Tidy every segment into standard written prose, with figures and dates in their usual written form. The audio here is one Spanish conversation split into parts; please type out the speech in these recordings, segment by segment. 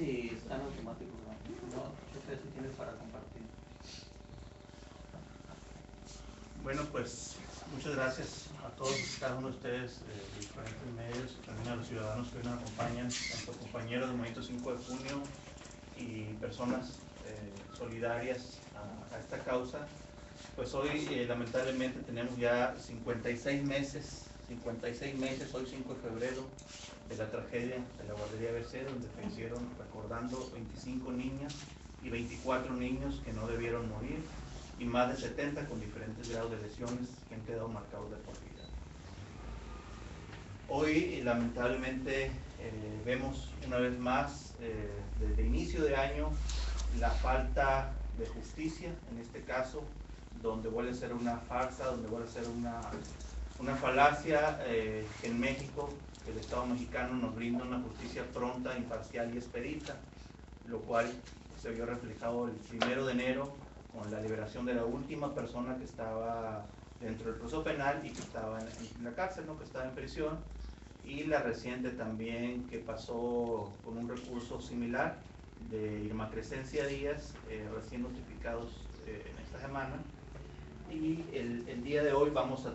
si están automáticos, ¿no? No, checa si tienes para compartir. Bueno, pues muchas gracias a todos, cada uno de ustedes de diferentes medios, y también a los ciudadanos que hoy nos acompañan, tanto compañeros del Movimiento 5 de Junio y personas solidarias a esta causa. Pues hoy lamentablemente tenemos ya 56 meses, hoy 5 de febrero, de la tragedia de la guardería ABC, donde fallecieron, recordando, 25 niñas y 24 niños que no debieron morir, y más de 70 con diferentes grados de lesiones que han quedado marcados de por vida. Hoy lamentablemente vemos una vez más, desde inicio de año, la falta de justicia, en este caso, donde vuelve a ser una farsa, donde vuelve a ser una falacia que en México el Estado mexicano nos brinda una justicia pronta, imparcial y expedita, lo cual se vio reflejado el 1 de enero con la liberación de la última persona que estaba dentro del proceso penal y que estaba en la cárcel, ¿no? Que estaba en prisión, y la reciente también que pasó con un recurso similar de Irma Crescencia Díaz, recién notificados en esta semana. Y el día de hoy vamos a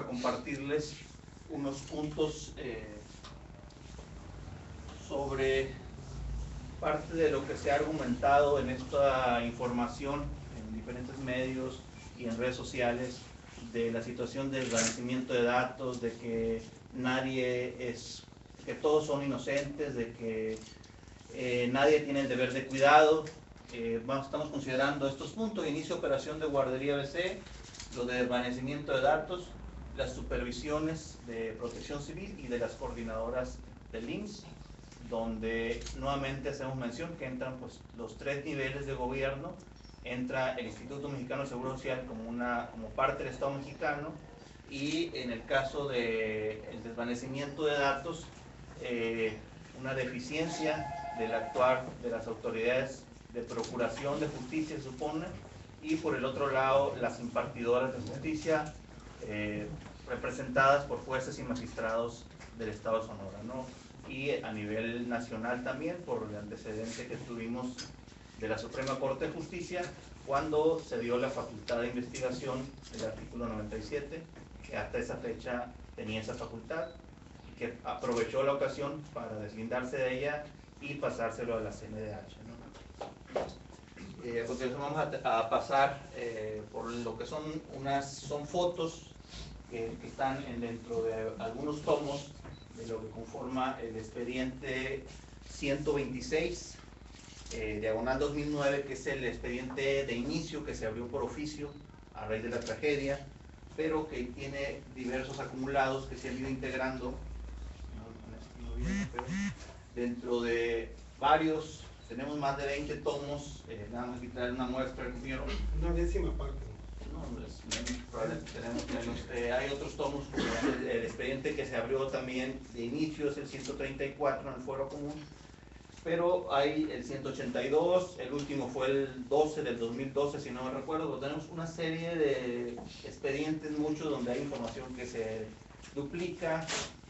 compartirles unos puntos sobre parte de lo que se ha argumentado en esta información en diferentes medios y en redes sociales, de la situación del desvanecimiento de datos, de que que todos son inocentes, de que nadie tiene el deber de cuidado. Estamos considerando estos puntos: inicio de operación de guardería ABC, lo de desvanecimiento de datos, las supervisiones de protección civil y de las coordinadoras del IMSS, donde nuevamente hacemos mención que entran pues los 3 niveles de gobierno. Entra el Instituto Mexicano de Seguro Social como parte del Estado mexicano, y en el caso del desvanecimiento de datos, una deficiencia del actuar de las autoridades de procuración de justicia, se supone, y por el otro lado las impartidoras de justicia, representadas por jueces y magistrados del Estado de Sonora, ¿no? Y a nivel nacional también, por el antecedente que tuvimos de la Suprema Corte de Justicia, cuando se dio la facultad de investigación del artículo 97, que hasta esa fecha tenía esa facultad, y que aprovechó la ocasión para deslindarse de ella y pasárselo a la CNDH, ¿no? A continuación vamos a pasar por lo que son fotos que están dentro de algunos tomos de lo que conforma el expediente 126, diagonal 2009, que es el expediente de inicio que se abrió por oficio a raíz de la tragedia, pero que tiene diversos acumulados que se han ido integrando dentro de varios. Tenemos más de 20 tomos, nada más que traer una muestra, compañero. Una décima parte. Hay otros tomos, como el expediente que se abrió también de inicio, es el 134 en el fuero común, pero hay el 182, el último fue el 12 del 2012, si no me recuerdo. Tenemos una serie de expedientes, muchos, donde hay información que se duplica,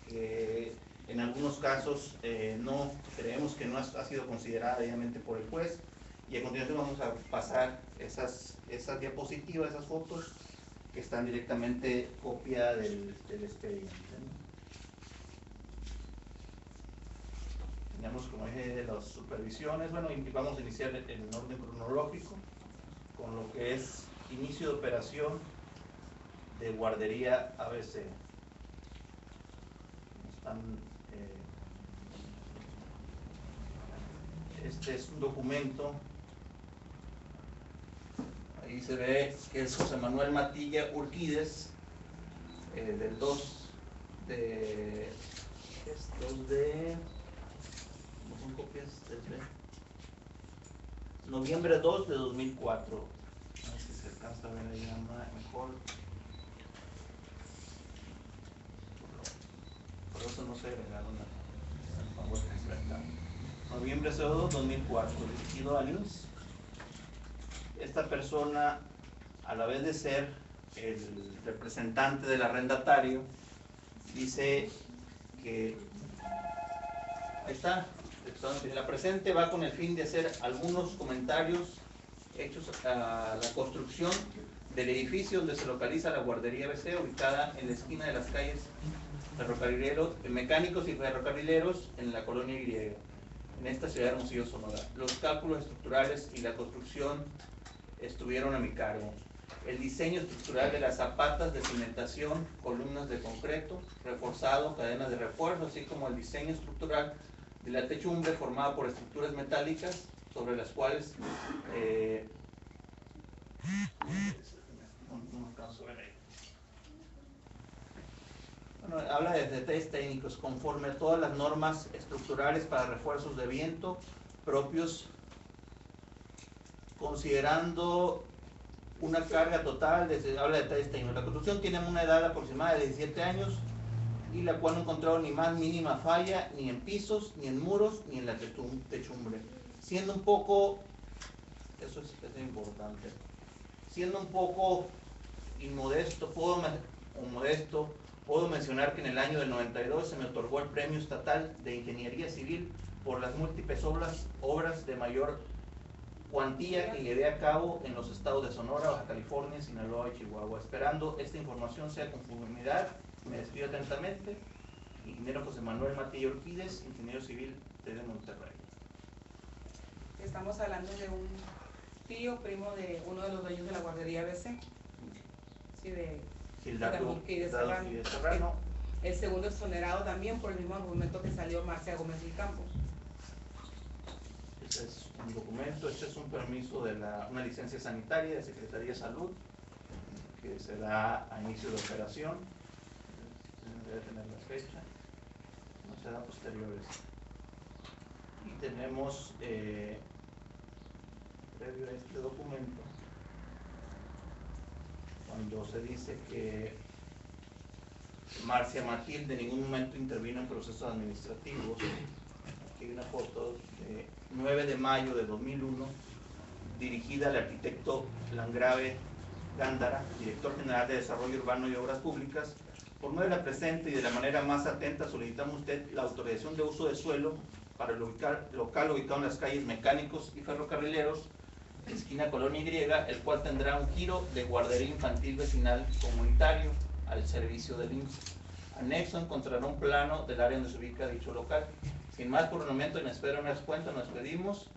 que en algunos casos no creemos que no ha sido considerada debidamente por el juez. Y a continuación vamos a pasar esas diapositivas, esas fotos, que están directamente copia del expediente, ¿no? Tenemos, como dije, las supervisiones. Bueno, y vamos a iniciar en orden cronológico con lo que es inicio de operación de guardería ABC. Este es un documento. Ahí se ve que es José Manuel Matilla Urquídez, del 2 de... ¿cómo son copias? Desde noviembre 2 de 2004. A ver si se alcanza a ver ahí mejor. Por eso no se agregaron noviembre 2 2004, dirigido a IMSS. Esta persona, a la vez de ser el representante del arrendatario, dice que Ahí está. La presente va con el fin de hacer algunos comentarios hechos a la construcción del edificio donde se localiza la guardería BC, ubicada en la esquina de las calles Mecánicos y Ferrocarrileros en la colonia Y, en esta ciudad de Hermosillo, Sonora. Los cálculos estructurales y la construcción estuvieron a mi cargo. El diseño estructural de las zapatas de cimentación, columnas de concreto reforzado, cadenas de refuerzo, así como el diseño estructural de la techumbre formada por estructuras metálicas sobre las cuales bueno, habla de detalles técnicos conforme a todas las normas estructurales para refuerzos de viento propios, considerando una carga total, habla de detalles técnicos. La construcción tiene una edad aproximada de 17 años y la cual no encontraron ni más mínima falla ni en pisos, ni en muros, ni en la techumbre. Siendo un poco, eso es importante, siendo un poco inmodesto, puedo mencionar que en el año del 92 se me otorgó el Premio Estatal de Ingeniería Civil por las múltiples obras de mayor cuantía que llevé a cabo en los estados de Sonora, Baja California, Sinaloa y Chihuahua. Esperando esta información sea conformidad, me despido atentamente. Ingeniero José Manuel Matillo Orquídez, ingeniero civil de Monterrey. Estamos hablando de un tío, primo de uno de los dueños de la guardería BC. Sí, de Gildardo Serrano. El segundo exonerado también por el mismo argumento que salió Marcia Gómez del Campo. Este es un documento, este es un permiso de una licencia sanitaria de Secretaría de Salud que se da a inicio de operación. Debe tener la fecha, no se da posteriores. Y tenemos, previo a este documento, cuando se dice que Marcia Matilde en ningún momento intervino en procesos administrativos. Aquí hay una foto de 9 de mayo de 2001, dirigida al arquitecto Landgrave Gándara, director general de Desarrollo Urbano y Obras Públicas. Por medio de la presente y de la manera más atenta solicitamos a usted la autorización de uso de suelo para el local ubicado en las calles Mecánicos y Ferrocarrileros, esquina Colonia Y, el cual tendrá un giro de guardería infantil vecinal comunitario al servicio del IMSS. Anexo encontrará un plano del área donde se ubica dicho local. Sin más por el momento, en espera de una cuenta, nos pedimos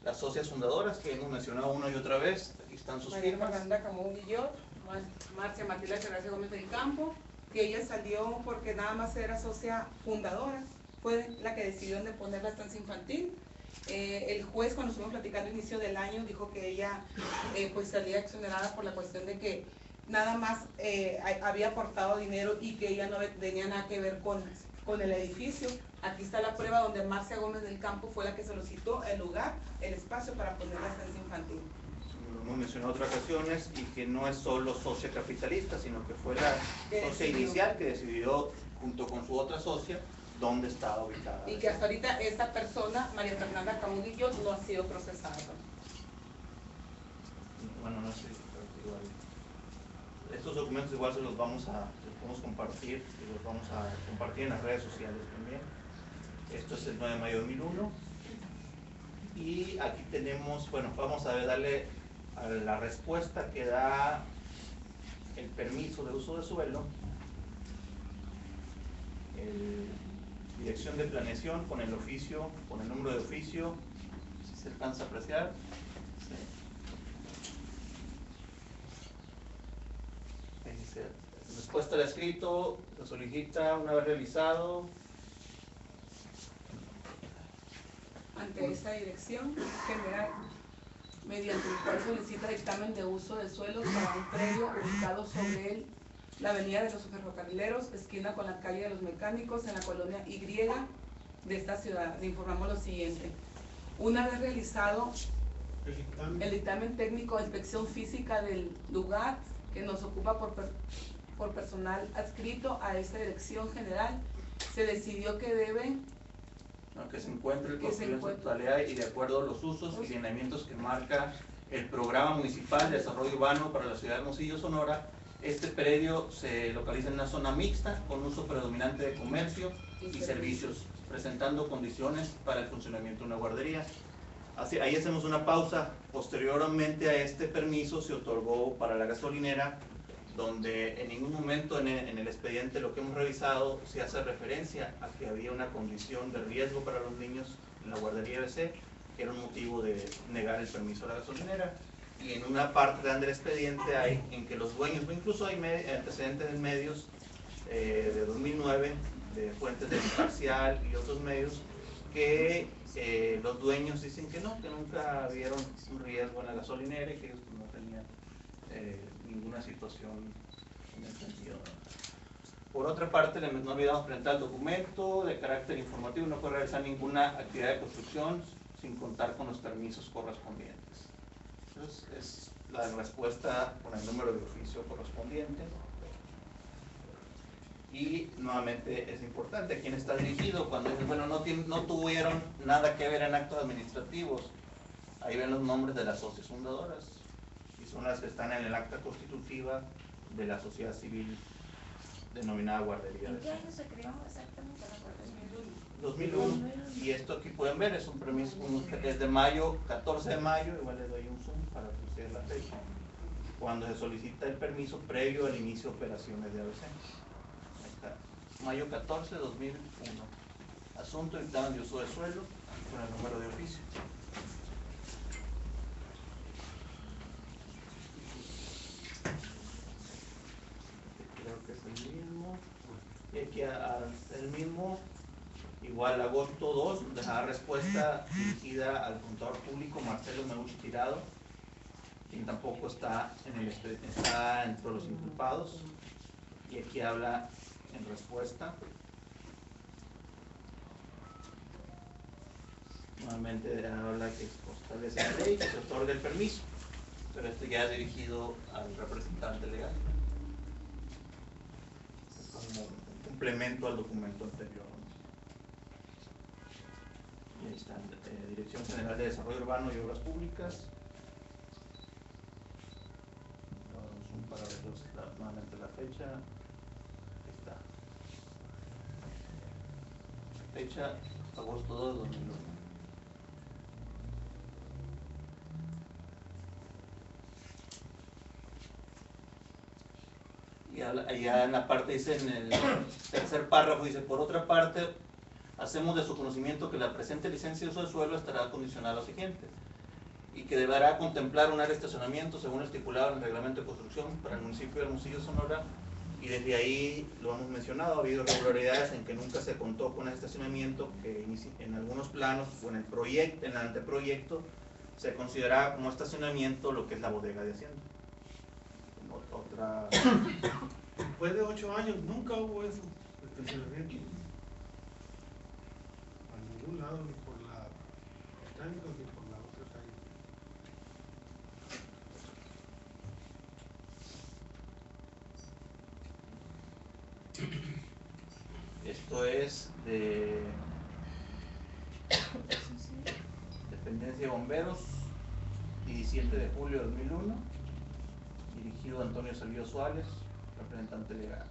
las socias fundadoras que hemos mencionado una y otra vez. Aquí están sus firmas. María Fernanda Camón Guillot, Marcia Matilde Gracia Gómez del Campo, que ella salió porque nada más era socia fundadora, fue la que decidió dónde poner la estancia infantil. El juez, cuando estuvimos platicando a inicio del año, dijo que ella pues salía exonerada por la cuestión de que nada más había aportado dinero y que ella no tenía nada que ver con el edificio. Aquí está la prueba donde Marcia Gómez del Campo fue la que solicitó el lugar, el espacio para poner la estancia infantil. Lo hemos mencionado en otras ocasiones, y que no es solo socia capitalista, sino que fue la socia inicial que decidió, junto con su otra socia, dónde estaba ubicada. Y que hasta ahorita esta persona, María Fernanda Camón Guillot, no ha sido procesada. Bueno, no sé, igual. Estos documentos igual se los podemos compartir, y los vamos a compartir en las redes sociales también. Esto es el 9 de mayo de 2001. Y aquí tenemos, bueno, vamos a darle a la respuesta que da el permiso de uso de suelo, dirección de planeación con el oficio, con el número de oficio, si se alcanza a apreciar. Respuesta al escrito, se solicita una vez realizado. Ante esta dirección general, mediante el cual solicita dictamen de uso de suelos para un predio ubicado sobre la avenida de los Ferrocarrileros, esquina con la calle de los Mecánicos, en la colonia Y de esta ciudad. Le informamos lo siguiente. Una vez realizado el dictamen técnico de inspección física del lugar, que nos ocupa por personal adscrito a esta dirección general, se decidió que que se encuentre construido en su totalidad y de acuerdo a los usos y lineamientos que marca el Programa Municipal de Desarrollo Urbano para la ciudad de Hermosillo, Sonora. Este predio se localiza en una zona mixta con uso predominante de comercio y servicios presentando condiciones para el funcionamiento de una guardería. Ahí hacemos una pausa. Posteriormente a este permiso se otorgó para la gasolinera, donde en ningún momento en el expediente lo que hemos revisado se hace referencia a que había una condición de riesgo para los niños en la guardería ABC, que era un motivo de negar el permiso a la gasolinera. Y en una parte grande del expediente hay en que los dueños, incluso hay antecedentes en medios de 2009, de fuentes del Imparcial y otros medios, que los dueños dicen que no, que nunca vieron un riesgo en la gasolinera y que ellos no tenían ninguna situación en el sentido. Por otra parte, no olvidamos presentar el documento de carácter informativo, no puede realizar ninguna actividad de construcción sin contar con los permisos correspondientes. Entonces, es la respuesta con el número de oficio correspondiente. Y nuevamente es importante a quién está dirigido. Cuando dicen, bueno, no tuvieron nada que ver en actos administrativos, ahí ven los nombres de las socias fundadoras y son las que están en el acta constitutiva de la sociedad civil denominada guardería. ¿En qué año se creó exactamente la guardería? 2001. Y esto aquí pueden ver, es un permiso que es de mayo, 14 de mayo, igual les doy un zoom para que ustedes la fecha, cuando se solicita el permiso previo al inicio de operaciones de ABC. Mayo 14 de 2001. Asunto dictamen de uso de suelo con el número de oficio. Creo que es el mismo. Y aquí el mismo, igual agosto 2, dejará respuesta dirigida al contador público Marcelo Meuch Tirado, quien tampoco está está entre los inculpados. Y aquí habla en respuesta. Nuevamente habla que establece la ley, que se otorga el permiso, pero esto ya es dirigido al representante legal. Es como un complemento al documento anterior. Y ahí está, Dirección General de Desarrollo Urbano y Obras Públicas. Para ver nuevamente la fecha. Fecha agosto 2 de 2001. Y allá en la parte dice, en el tercer párrafo dice, por otra parte, hacemos de su conocimiento que la presente licencia de uso de suelo estará condicionada a lo siguiente, y que deberá contemplar un área de estacionamiento según estipulado en el reglamento de construcción para el municipio de Hermosillo, Sonora. Y desde ahí lo hemos mencionado, ha habido irregularidades en que nunca se contó con el estacionamiento, que en algunos planos o en el proyecto, en el anteproyecto, se consideraba como estacionamiento lo que es la bodega de Hacienda. Otra... Después de 8 años nunca hubo eso, estacionamiento. A ningún lado, ni por la botánica ni por la otra calle. Esto es de Dependencia de Bomberos, 17 de julio de 2001, dirigido a Antonio Salvido Suárez, representante legal.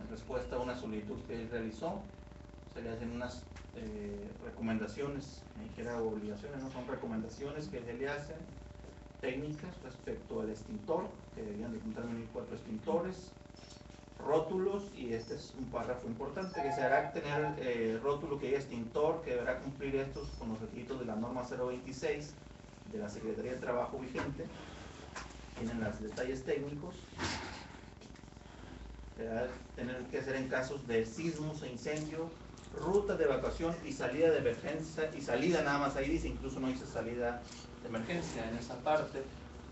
En respuesta a una solicitud que él realizó, se le hacen unas recomendaciones, ni siquiera obligaciones, no son recomendaciones que se le hacen técnicas respecto al extintor, que debían de contar 4 extintores, rótulos, y este es un párrafo importante, que se hará tener rótulo que haya extintor, que deberá cumplir estos con los requisitos de la norma 026 de la Secretaría de Trabajo vigente. Tienen los detalles técnicos. Deberá tener que hacer en casos de sismos e incendio, rutas de evacuación y salida de emergencia, y salida nada más ahí dice, incluso no dice salida de emergencia en esa parte,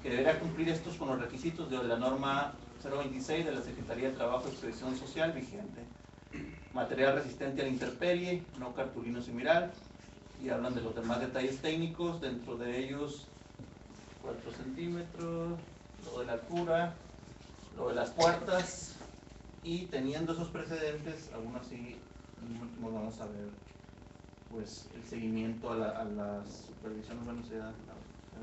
que deberá cumplir estos con los requisitos de la norma 026 de la Secretaría de Trabajo y Previsión Social vigente. Material resistente a la intemperie, no cartulino similar, y hablan de los demás detalles técnicos, dentro de ellos 4 centímetros, lo de la altura, lo de las puertas, y teniendo esos precedentes, aún así, en último vamos a ver pues el seguimiento a la supervisión, bueno, se da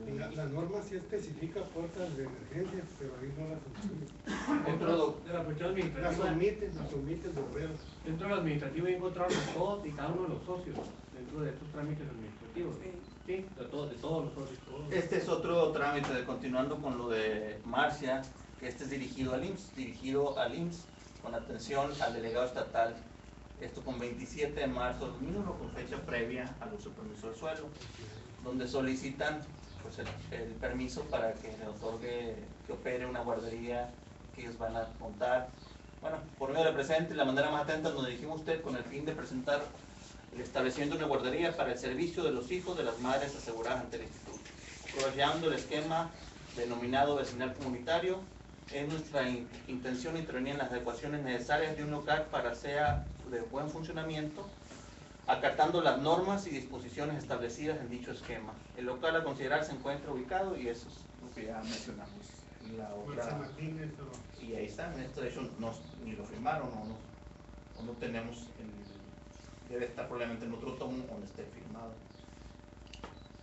Y la norma sí especifica puertas de emergencia, pero ahí no las omite. Dentro De la cuestión Las administrativa, omite el bomberos. dentro de la administrativa encontraron todos y cada uno de los socios dentro de estos trámites administrativos. Sí. Sí, de todos los socios. Todos. Este es otro trámite, continuando con lo de Marcia, que este es dirigido al IMSS, con atención al delegado estatal. Esto con 27 de marzo de 2001, con fecha previa al uso permiso del suelo, donde solicitan pues, el permiso para que le otorgue, que opere una guardería que ellos van a montar. Bueno, por medio del presente, la manera más atenta nos dirigimos a usted con el fin de presentar el establecimiento de una guardería para el servicio de los hijos de las madres aseguradas ante el instituto. Aprovechando el esquema denominado vecinal comunitario, es nuestra intención intervenir en las adecuaciones necesarias de un local para sea de buen funcionamiento, acatando las normas y disposiciones establecidas en dicho esquema. El local a considerar se encuentra ubicado, y eso es lo que ya mencionamos. La otra, Martínez, y ahí está, en esto de hecho ni lo firmaron o no tenemos, debe estar probablemente en otro tomo donde esté firmado.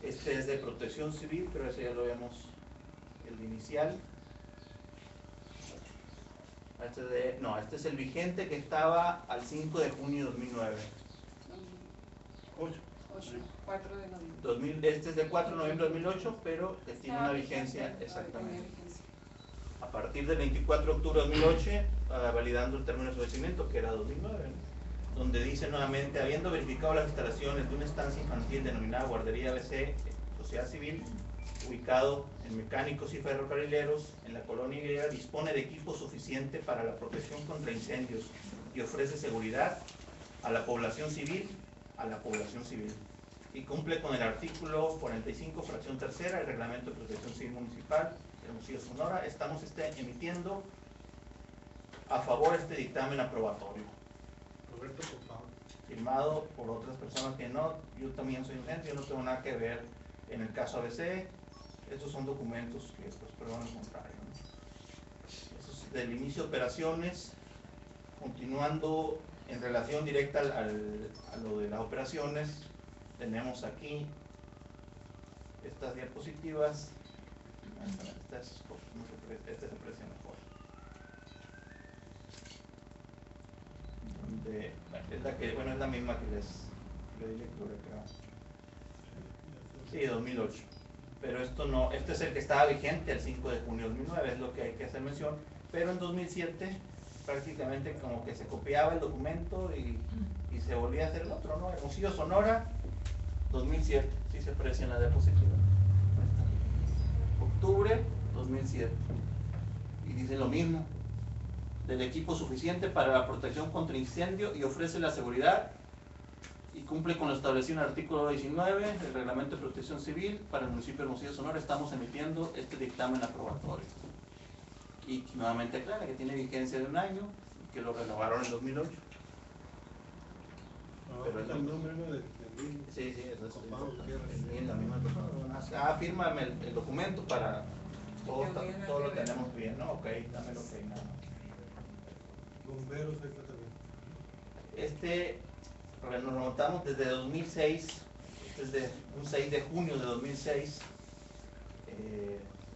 Este es de protección civil, pero ese ya lo vemos, el de inicial. Este es el vigente que estaba al 5 de junio de 2009. 4 de noviembre. Este es del 4 de noviembre de 2008, pero que tiene una vigencia exactamente. A partir del 24 de octubre de 2008, validando el término de su vencimiento, que era 2009, ¿no? Donde dice nuevamente, habiendo verificado las instalaciones de una estancia infantil denominada Guardería ABC, Sociedad Civil, ubicado en Mecánicos y Ferrocarrileros, en la colonia griega, dispone de equipo suficiente para la protección contra incendios y ofrece seguridad a la población civil, y cumple con el artículo 45, fracción tercera, del Reglamento de Protección Civil Municipal de Hermosillo, Sonora. Estamos emitiendo a favor este dictamen aprobatorio. Roberto, por favor. Firmado por otras personas que no, yo también soy inocente, yo no tengo nada que ver en el caso ABC. Estos son documentos que pues prueban lo contrario, ¿no? Eso es del inicio de operaciones, continuando en relación directa a lo de las operaciones. Tenemos aquí estas diapositivas. Esta se aprecia mejor. Es la que, bueno, es la misma que le di lectura, creo. Sí, 2008. Pero esto no, este es el que estaba vigente el 5 de junio de 2009, es lo que hay que hacer mención. Pero en 2007 prácticamente como que se copiaba el documento y se volvía a hacer el otro, ¿no? Hermosillo, Sonora, 2007, sí se aprecia en la diapositiva. Octubre 2007. Y dice lo mismo, del equipo suficiente para la protección contra incendio y ofrece la seguridad y cumple con lo establecido en el artículo 19 del Reglamento de Protección Civil para el municipio de Hermosillo, Sonora. Estamos emitiendo este dictamen aprobatorio. Y nuevamente aclara que tiene vigencia de un año y que lo renovaron en 2008. Pero es el nombre no del mismo. Sí, eso es la misma persona. Fírmame el documento para todo lo tenemos bien, ¿no? Ok, dame lo que nada. Bomberos, ahí está también. Nos remontamos desde 2006, desde un 6 de junio de 2006,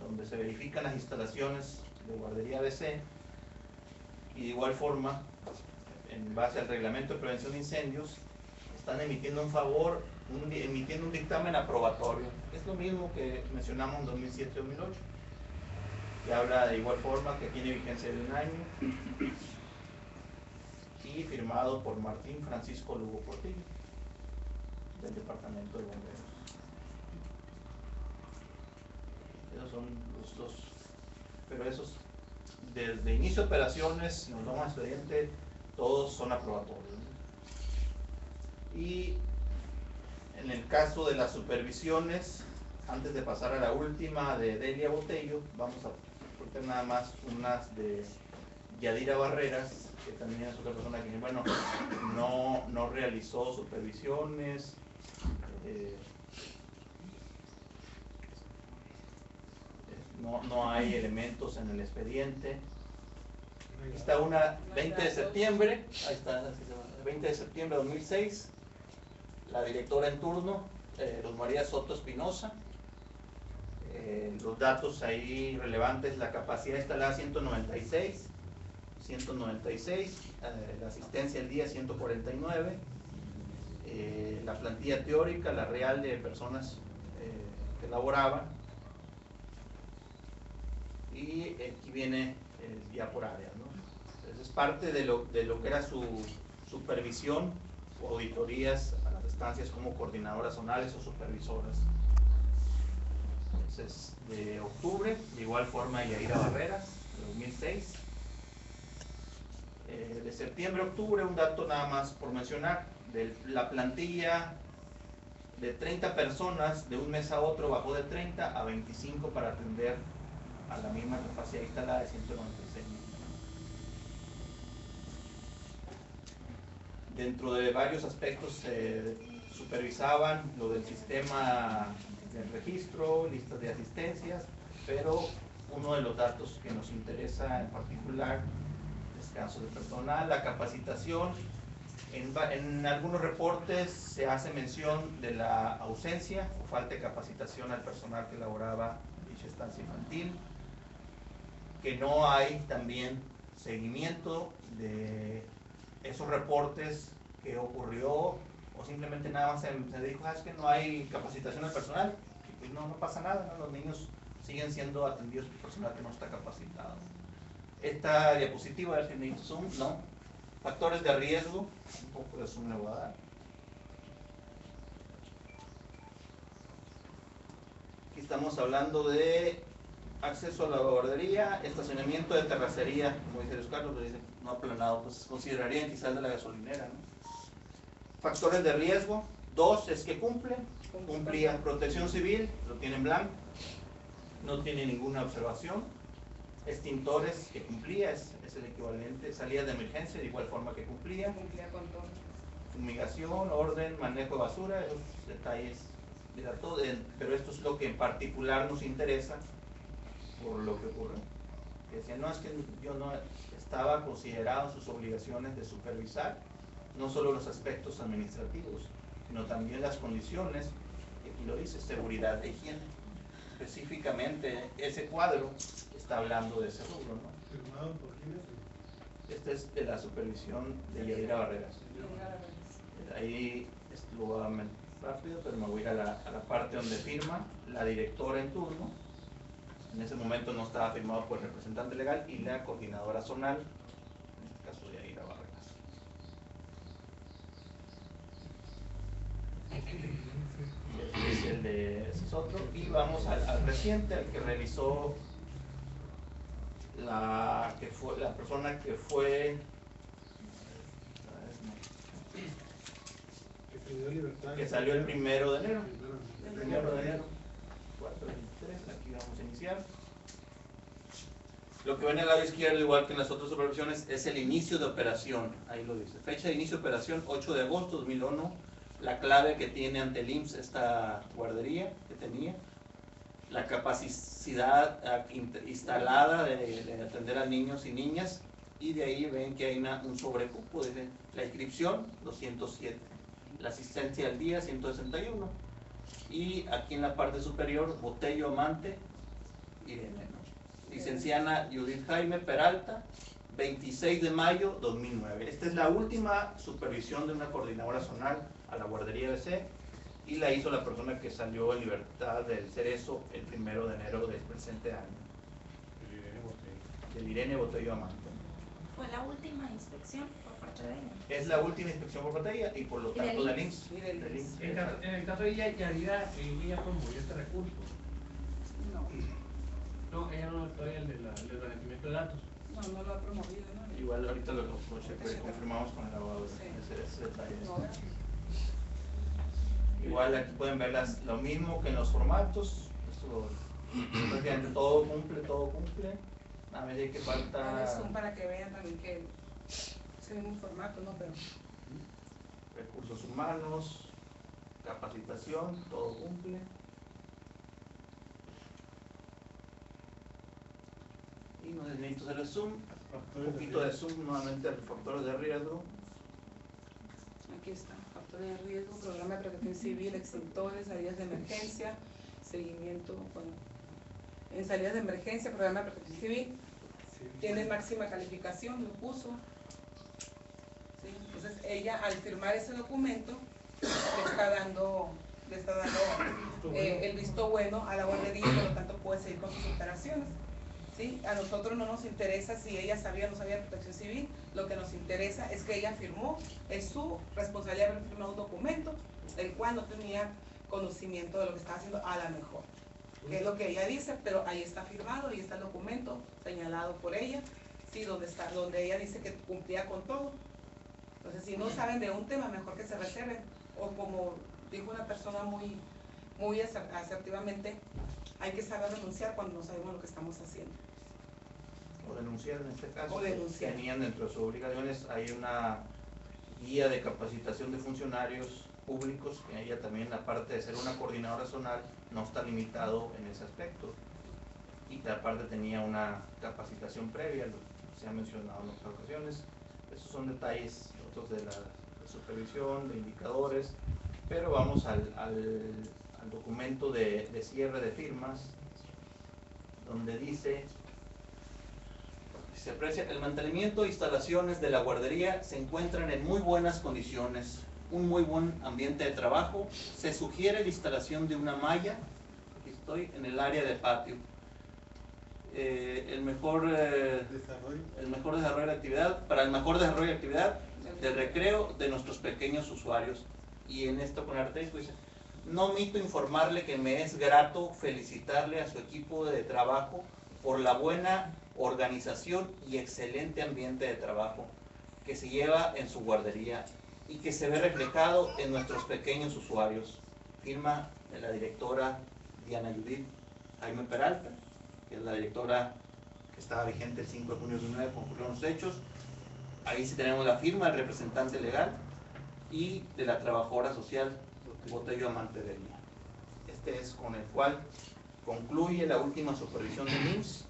donde se verifican las instalaciones de Guardería ABC, y de igual forma, en base al Reglamento de Prevención de Incendios, están emitiendo emitiendo un dictamen aprobatorio. Es lo mismo que mencionamos en 2007-2008, que habla de igual forma que tiene vigencia de un año, y firmado por Martín Francisco Lugo Portillo, del Departamento de Bomberos. Esos son los dos, pero esos, desde inicio de operaciones, si nos vamos a expediente, todos son aprobatorios, ¿no? Y en el caso de las supervisiones, antes de pasar a la última de Delia Botello, vamos a cortar nada más unas de Yadira Barreras, que también es otra persona que, bueno, no realizó supervisiones, no hay elementos en el expediente. Está una 20 de septiembre, ahí está, 20 de septiembre de 2006, la directora en turno, Luz María Soto Espinosa, Los datos ahí relevantes, la capacidad instalada 196, la asistencia al día 149, la plantilla teórica, la real de personas que laboraban, y aquí viene ya por área, ¿no? Entonces es parte de lo que era su supervisión o auditorías a las estancias como coordinadoras zonales o supervisoras. Entonces, de octubre, de igual forma Yaira Barreras, de 2006. De septiembre a octubre, un dato nada más por mencionar, de la plantilla de 30 personas, de un mes a otro bajó de 30 a 25 para atender a la misma capacidad instalada de 196. Dentro de varios aspectos se supervisaban lo del sistema del registro, listas de asistencias, pero uno de los datos que nos interesa en particular, descanso de personal, la capacitación. En algunos reportes se hace mención de la ausencia o falta de capacitación al personal que elaboraba dicha estancia infantil, que no hay también seguimiento de esos reportes, que ocurrió, o simplemente nada más se dijo, es que no hay capacitación al personal, y pues no pasa nada, ¿no? Los niños siguen siendo atendidos por personal que no está capacitado. Esta diapositiva, a ver si necesito zoom, ¿no? Factores de riesgo, un poco de zoom le voy a dar. Aquí estamos hablando de acceso a la guardería, estacionamiento de terracería, como dice Luis Carlos, lo dice, no aplanado, pues considerarían quizás de la gasolinera, ¿no? Factores de riesgo, 2 es que cumplía protección civil, lo tiene en blanco, no tiene ninguna observación. Extintores, que cumplía, es el equivalente. Salidas de emergencia, de igual forma que cumplía con todo. Fumigación, orden, manejo de basura, esos detalles de datos, pero esto es lo que en particular nos interesa por lo que ocurre. Que decían, no, es que yo no estaba considerado sus obligaciones de supervisar no solo los aspectos administrativos, sino también las condiciones, y aquí lo dice, seguridad e higiene. Específicamente ese cuadro está hablando de ese rubro, ¿no? ¿Firmado por quién es? Este es de la supervisión de Yadira Barreras. Ahí lo voy a ver rápido, pero me voy a ir a la parte donde firma la directora en turno. En ese momento no estaba firmado por el representante legal y la coordinadora zonal, en este caso de Yadira Barreras. Este es el de ese es otro. Y vamos al reciente, al que revisó la persona que fue que salió el 1 de enero. El 1 de enero, 423, aquí vamos a iniciar. Lo que ven en el lado izquierdo, igual que en las otras supervisiones, es el inicio de operación. Ahí lo dice. Fecha de inicio de operación, 8 de agosto de 2001. La clave que tiene ante el IMSS esta guardería que tenía. La capacidad instalada de atender a niños y niñas. Y de ahí ven que hay un sobrecupo. Desde la inscripción, 207. La asistencia al día, 161. Y aquí en la parte superior, Botello Amante, Irene, ¿no? Licenciada Judith Jaime Peralta, 26 de mayo 2009. Esta es la última supervisión de una coordinadora zonal a la guardería BC y la hizo la persona que salió en libertad del Cerezo el 1 de enero del presente año. Del Irene Botello Amante. Fue la última inspección por parte de ella. Es la última inspección por parte de ella y por lo tanto del IMSS. En el caso de ella, Yadira, ella promovió este recurso. No, ella no todavía el del agradecimiento de datos. No lo ha promovido, ¿no? Igual ahorita lo confirmamos con el abogado, Sí. ese detalle. No. Igual aquí pueden ver lo mismo que en los formatos. Esto, prácticamente todo cumple. A medida que falta Son para que vean también que es el mismo formato, ¿no? Pero recursos humanos, capacitación, todo cumple. Y no necesito hacer el zoom, un poquito de zoom nuevamente a los factores de riesgo. aquí está, factores de riesgo, programa de protección civil, extintores, salidas de emergencia, seguimiento, bueno, en salidas de emergencia, programa de protección civil, Sí. tiene máxima calificación, lo puso. ¿Sí? Entonces ella al firmar ese documento le está dando el visto bueno a la guardería y por lo tanto puede seguir con sus operaciones. ¿Sí? A nosotros no nos interesa si ella sabía o no sabía de protección civil, lo que nos interesa es que ella firmó, es su responsabilidad haber firmado un documento del cual no tenía conocimiento de lo que estaba haciendo a la mejor, que es lo que ella dice, pero ahí está firmado, ahí está el documento señalado por ella, ¿sí? Donde ella dice que cumplía con todo. Entonces, si no saben de un tema, mejor que se reserven, o como dijo una persona muy asertivamente, hay que saber renunciar cuando no sabemos lo que estamos haciendo. O denunciar en este caso. O denunciar. Tenían dentro de sus obligaciones, hay una guía de capacitación de funcionarios públicos, que ella también, aparte de ser una coordinadora zonal, no está limitado en ese aspecto. Y que aparte tenía una capacitación previa, se ha mencionado en otras ocasiones. Esos son detalles otros de la supervisión, de indicadores, pero vamos al documento de cierre de firmas, donde dice: se aprecia el mantenimiento e instalaciones de la guardería se encuentran en muy buenas condiciones, un muy buen ambiente de trabajo. Se sugiere la instalación de una malla, aquí estoy, en el área de patio. El mejor desarrollo de actividad, para el mejor desarrollo de actividad de recreo de nuestros pequeños usuarios. Y en esto con Artesco dice: no omito informarle que me es grato felicitarle a su equipo de trabajo por la buena organización y excelente ambiente de trabajo que se lleva en su guardería y que se ve reflejado en nuestros pequeños usuarios. Firma de la directora Diana Judith Jaime Peralta, que es la directora que estaba vigente el 5 de junio de 2009 con ocurrieron los hechos. Ahí sí tenemos la firma del representante legal y de la trabajadora social Botello Amante de Lía. Este es con el cual concluye la última supervisión de IMSS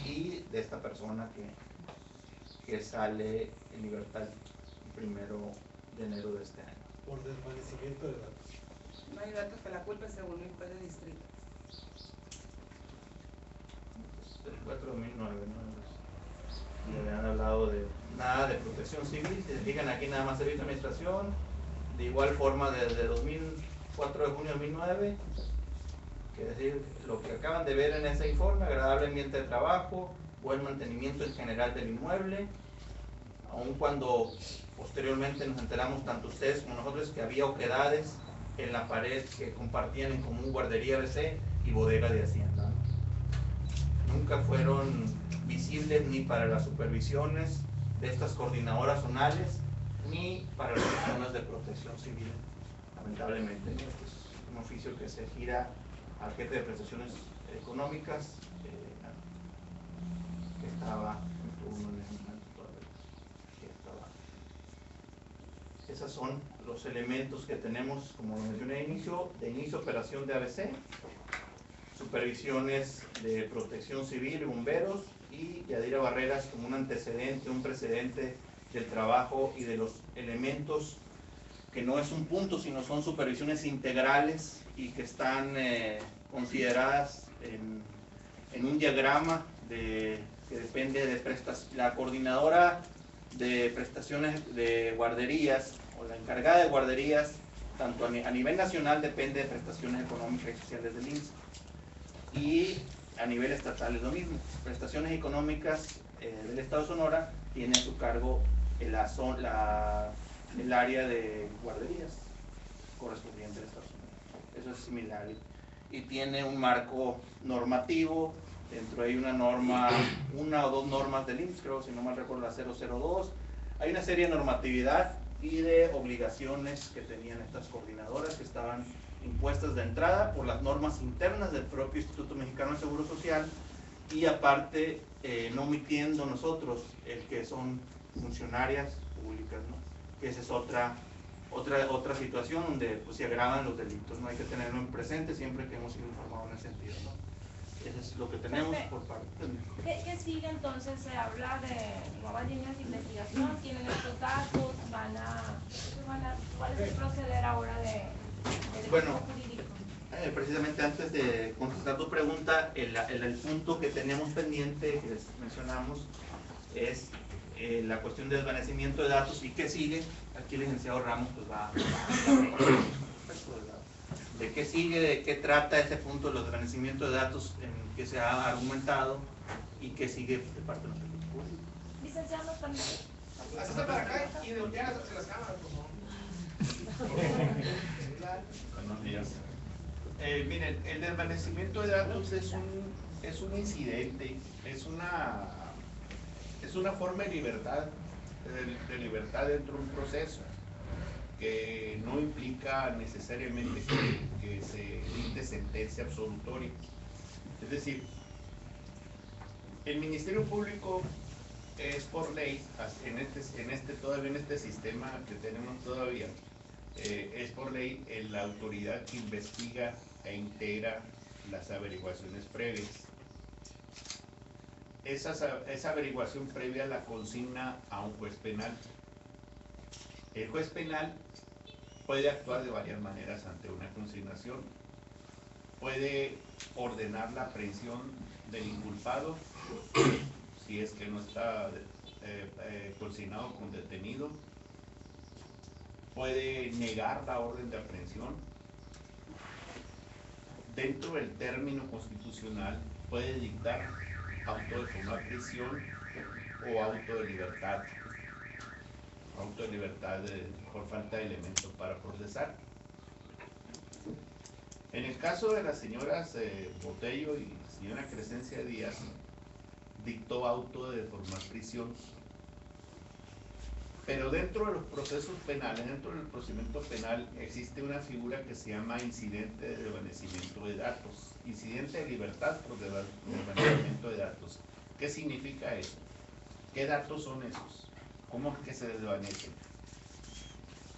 y de esta persona que sale en libertad el 1 de enero de este año. Por desvanecimiento de datos. No hay datos que la culpa según el juez de distrito. El 4 de 2009, ¿no? Y habían hablado de nada de protección civil. Si se fijan aquí, nada más servicio de administración. De igual forma, desde 4 de junio de 2009, que es decir, lo que acaban de ver en ese informe: agradable ambiente de trabajo, buen mantenimiento en general del inmueble, aun cuando posteriormente nos enteramos, tanto ustedes como nosotros, que había oquedades en la pared que compartían en común guardería BC y bodega de Hacienda, ¿no? Nunca fueron visibles ni para las supervisiones de estas coordinadoras zonales ni para las personas de protección civil, lamentablemente. Este es un oficio que se gira al jefe de prestaciones económicas, que estaba en turno en ese momento todavía. Esos son los elementos que tenemos, como lo mencioné de inicio, operación de ABC, supervisiones de protección civil y bomberos, y Yadira Barreras como un antecedente, un precedente del trabajo y de los elementos que no es un punto, sino son supervisiones integrales y que están consideradas en un diagrama que depende de la coordinadora de prestaciones de guarderías o la encargada de guarderías, tanto a nivel nacional depende de prestaciones económicas y sociales del IMSS, y a nivel estatal es lo mismo. Prestaciones económicas del Estado de Sonora tiene a su cargo el área de guarderías correspondiente al Estado de Sonora. Eso es similar y tiene un marco normativo. Dentro hay una o dos normas del IMSS, creo, si no mal recuerdo, la 002. Hay una serie de normatividad y de obligaciones que tenían estas coordinadoras, que estaban impuestas de entrada por las normas internas del propio Instituto Mexicano de Seguro Social, y aparte no omitiendo nosotros el que son funcionarias públicas, ¿no? Que esa es otra situación donde pues, se agravan los delitos, ¿no? Hay que tenerlo en presente siempre que hemos sido informados en ese sentido, ¿no? Eso es lo que tenemos por parte de... ¿Qué sigue entonces? Se habla de nuevas líneas de investigación, tienen estos datos, ¿cuál es el proceder ahora del equipo jurídico? Precisamente antes de contestar tu pregunta, el punto que tenemos pendiente, que mencionamos, es la cuestión del desvanecimiento de datos. ¿Y qué sigue? Aquí el licenciado Ramos pues va a de qué sigue, de qué trata ese punto de los desvanecimientos de datos en que se ha argumentado y qué sigue de parte de los servicios públicos. Licenciado, también. Pásate para acá y volteas hacia las cámaras, por favor. Buenos días. Miren, el desvanecimiento de datos es un incidente, es una forma de libertad dentro de un proceso que no implica necesariamente que se dicte sentencia absolutoria. Es decir, el Ministerio Público es por ley, todavía en este sistema que tenemos todavía, es por ley la autoridad que investiga e integra las averiguaciones previas. Esa averiguación previa la consigna a un juez penal. El juez penal puede actuar de varias maneras ante una consignación. Puede ordenar la aprehensión del inculpado si es que no está consignado con detenido. Puede negar la orden de aprehensión. Dentro del término constitucional puede dictar auto de formar prisión o auto de libertad. Auto de libertad por falta de elementos para procesar. En el caso de las señoras Botello y señora Crescencia Díaz, dictó auto de formar prisión. Pero dentro de los procesos penales, dentro del procedimiento penal, existe una figura que se llama incidente de desvanecimiento de datos. Incidente de libertad por desvanecimiento de datos. ¿Qué significa eso? ¿Qué datos son esos? ¿Cómo es que se desvanecen?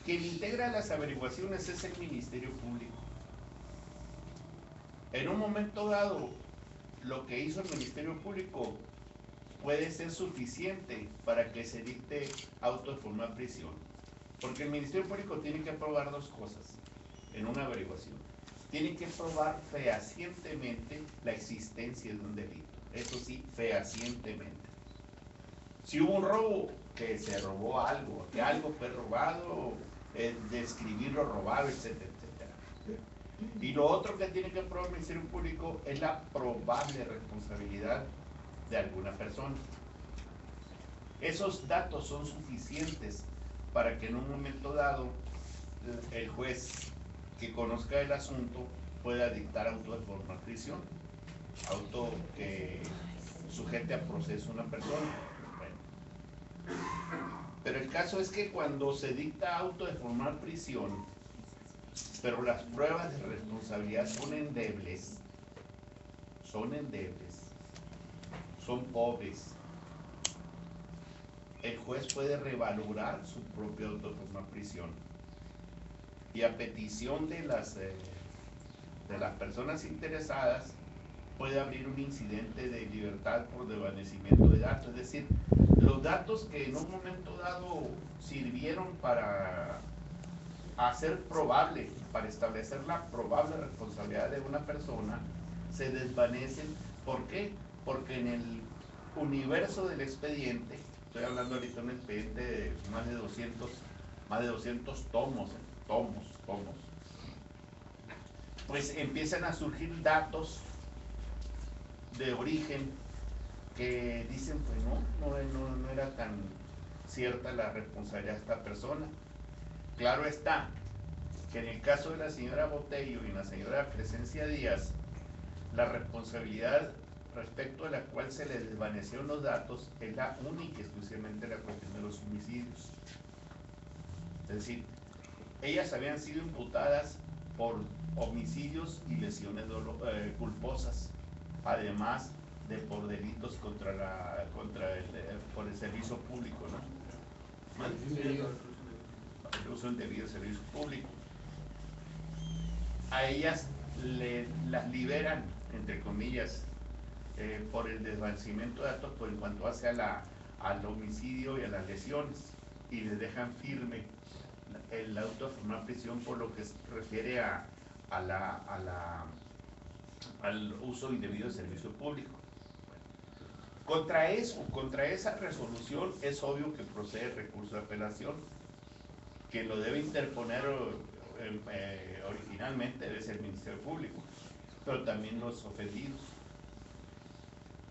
Quien integra las averiguaciones es el Ministerio Público. En un momento dado, lo que hizo el Ministerio Público puede ser suficiente para que se dicte auto de formar prisión. Porque el Ministerio Público tiene que probar dos cosas en una averiguación. Tiene que probar fehacientemente la existencia de un delito. Eso sí, fehacientemente. Si hubo un robo, que se robó algo, que algo fue robado, describir lo robado, etcétera, etcétera. Y lo otro que tiene que probar el Ministerio Público es la probable responsabilidad de alguna persona. Esos datos son suficientes para que en un momento dado el juez que conozca el asunto pueda dictar auto de formar prisión, auto que sujete a proceso una persona. Bueno. Pero el caso es que cuando se dicta auto de formar prisión, pero las pruebas de responsabilidad son endebles, son pobres, el juez puede revalorar su propio auto de formar prisión y a petición de las personas interesadas puede abrir un incidente de libertad por desvanecimiento de datos. Es decir, los datos que en un momento dado sirvieron para hacer probable, para establecer la probable responsabilidad de una persona, se desvanecen. ¿Por qué? Porque en el universo del expediente, estoy hablando ahorita de un expediente de más de 200 tomos, pues empiezan a surgir datos de origen que dicen, pues no era tan cierta la responsabilidad de esta persona. Claro está que en el caso de la señora Botello y la señora Crescencia Díaz, la responsabilidad respecto a la cual se le desvanecieron los datos es la única y exclusivamente la cuestión de los homicidios. Es decir, ellas habían sido imputadas por homicidios y lesiones culposas, además de por delitos por el servicio público, ¿no? El uso indebido del servicio público. A ellas las liberan, entre comillas, por el desvanecimiento de datos por en cuanto hace al homicidio y a las lesiones, y les dejan firme el auto de formar prisión por lo que se refiere a al uso indebido del servicio público. Contra eso, contra esa resolución, es obvio que procede recurso de apelación, que lo debe interponer originalmente debe ser el Ministerio Público, pero también los ofendidos.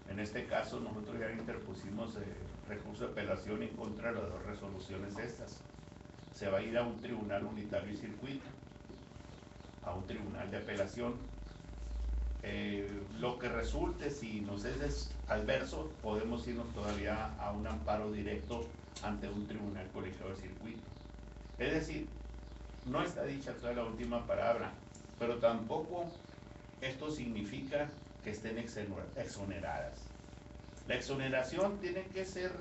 En este caso nosotros ya interpusimos recurso de apelación en contra de las dos resoluciones estas. Se va a ir a un tribunal unitario y circuito, a un tribunal de apelación. Lo que resulte, si nos es adverso, podemos irnos todavía a un amparo directo ante un tribunal colegiado de circuito. Es decir, no está dicha toda la última palabra, pero tampoco esto significa que estén exoneradas. La exoneración tiene que ser,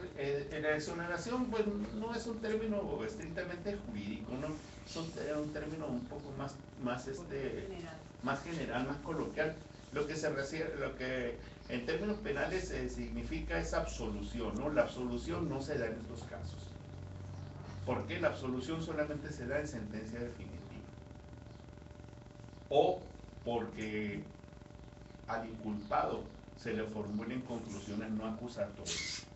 la exoneración pues, no es un término estrictamente jurídico, ¿no? Es un término un poco más general, más coloquial. Lo que se refiere, lo que en términos penales significa es absolución, ¿no? La absolución no se da en estos casos. ¿Por qué? La absolución solamente se da en sentencia definitiva. O porque al inculpado se le formulen conclusiones no acusatorias.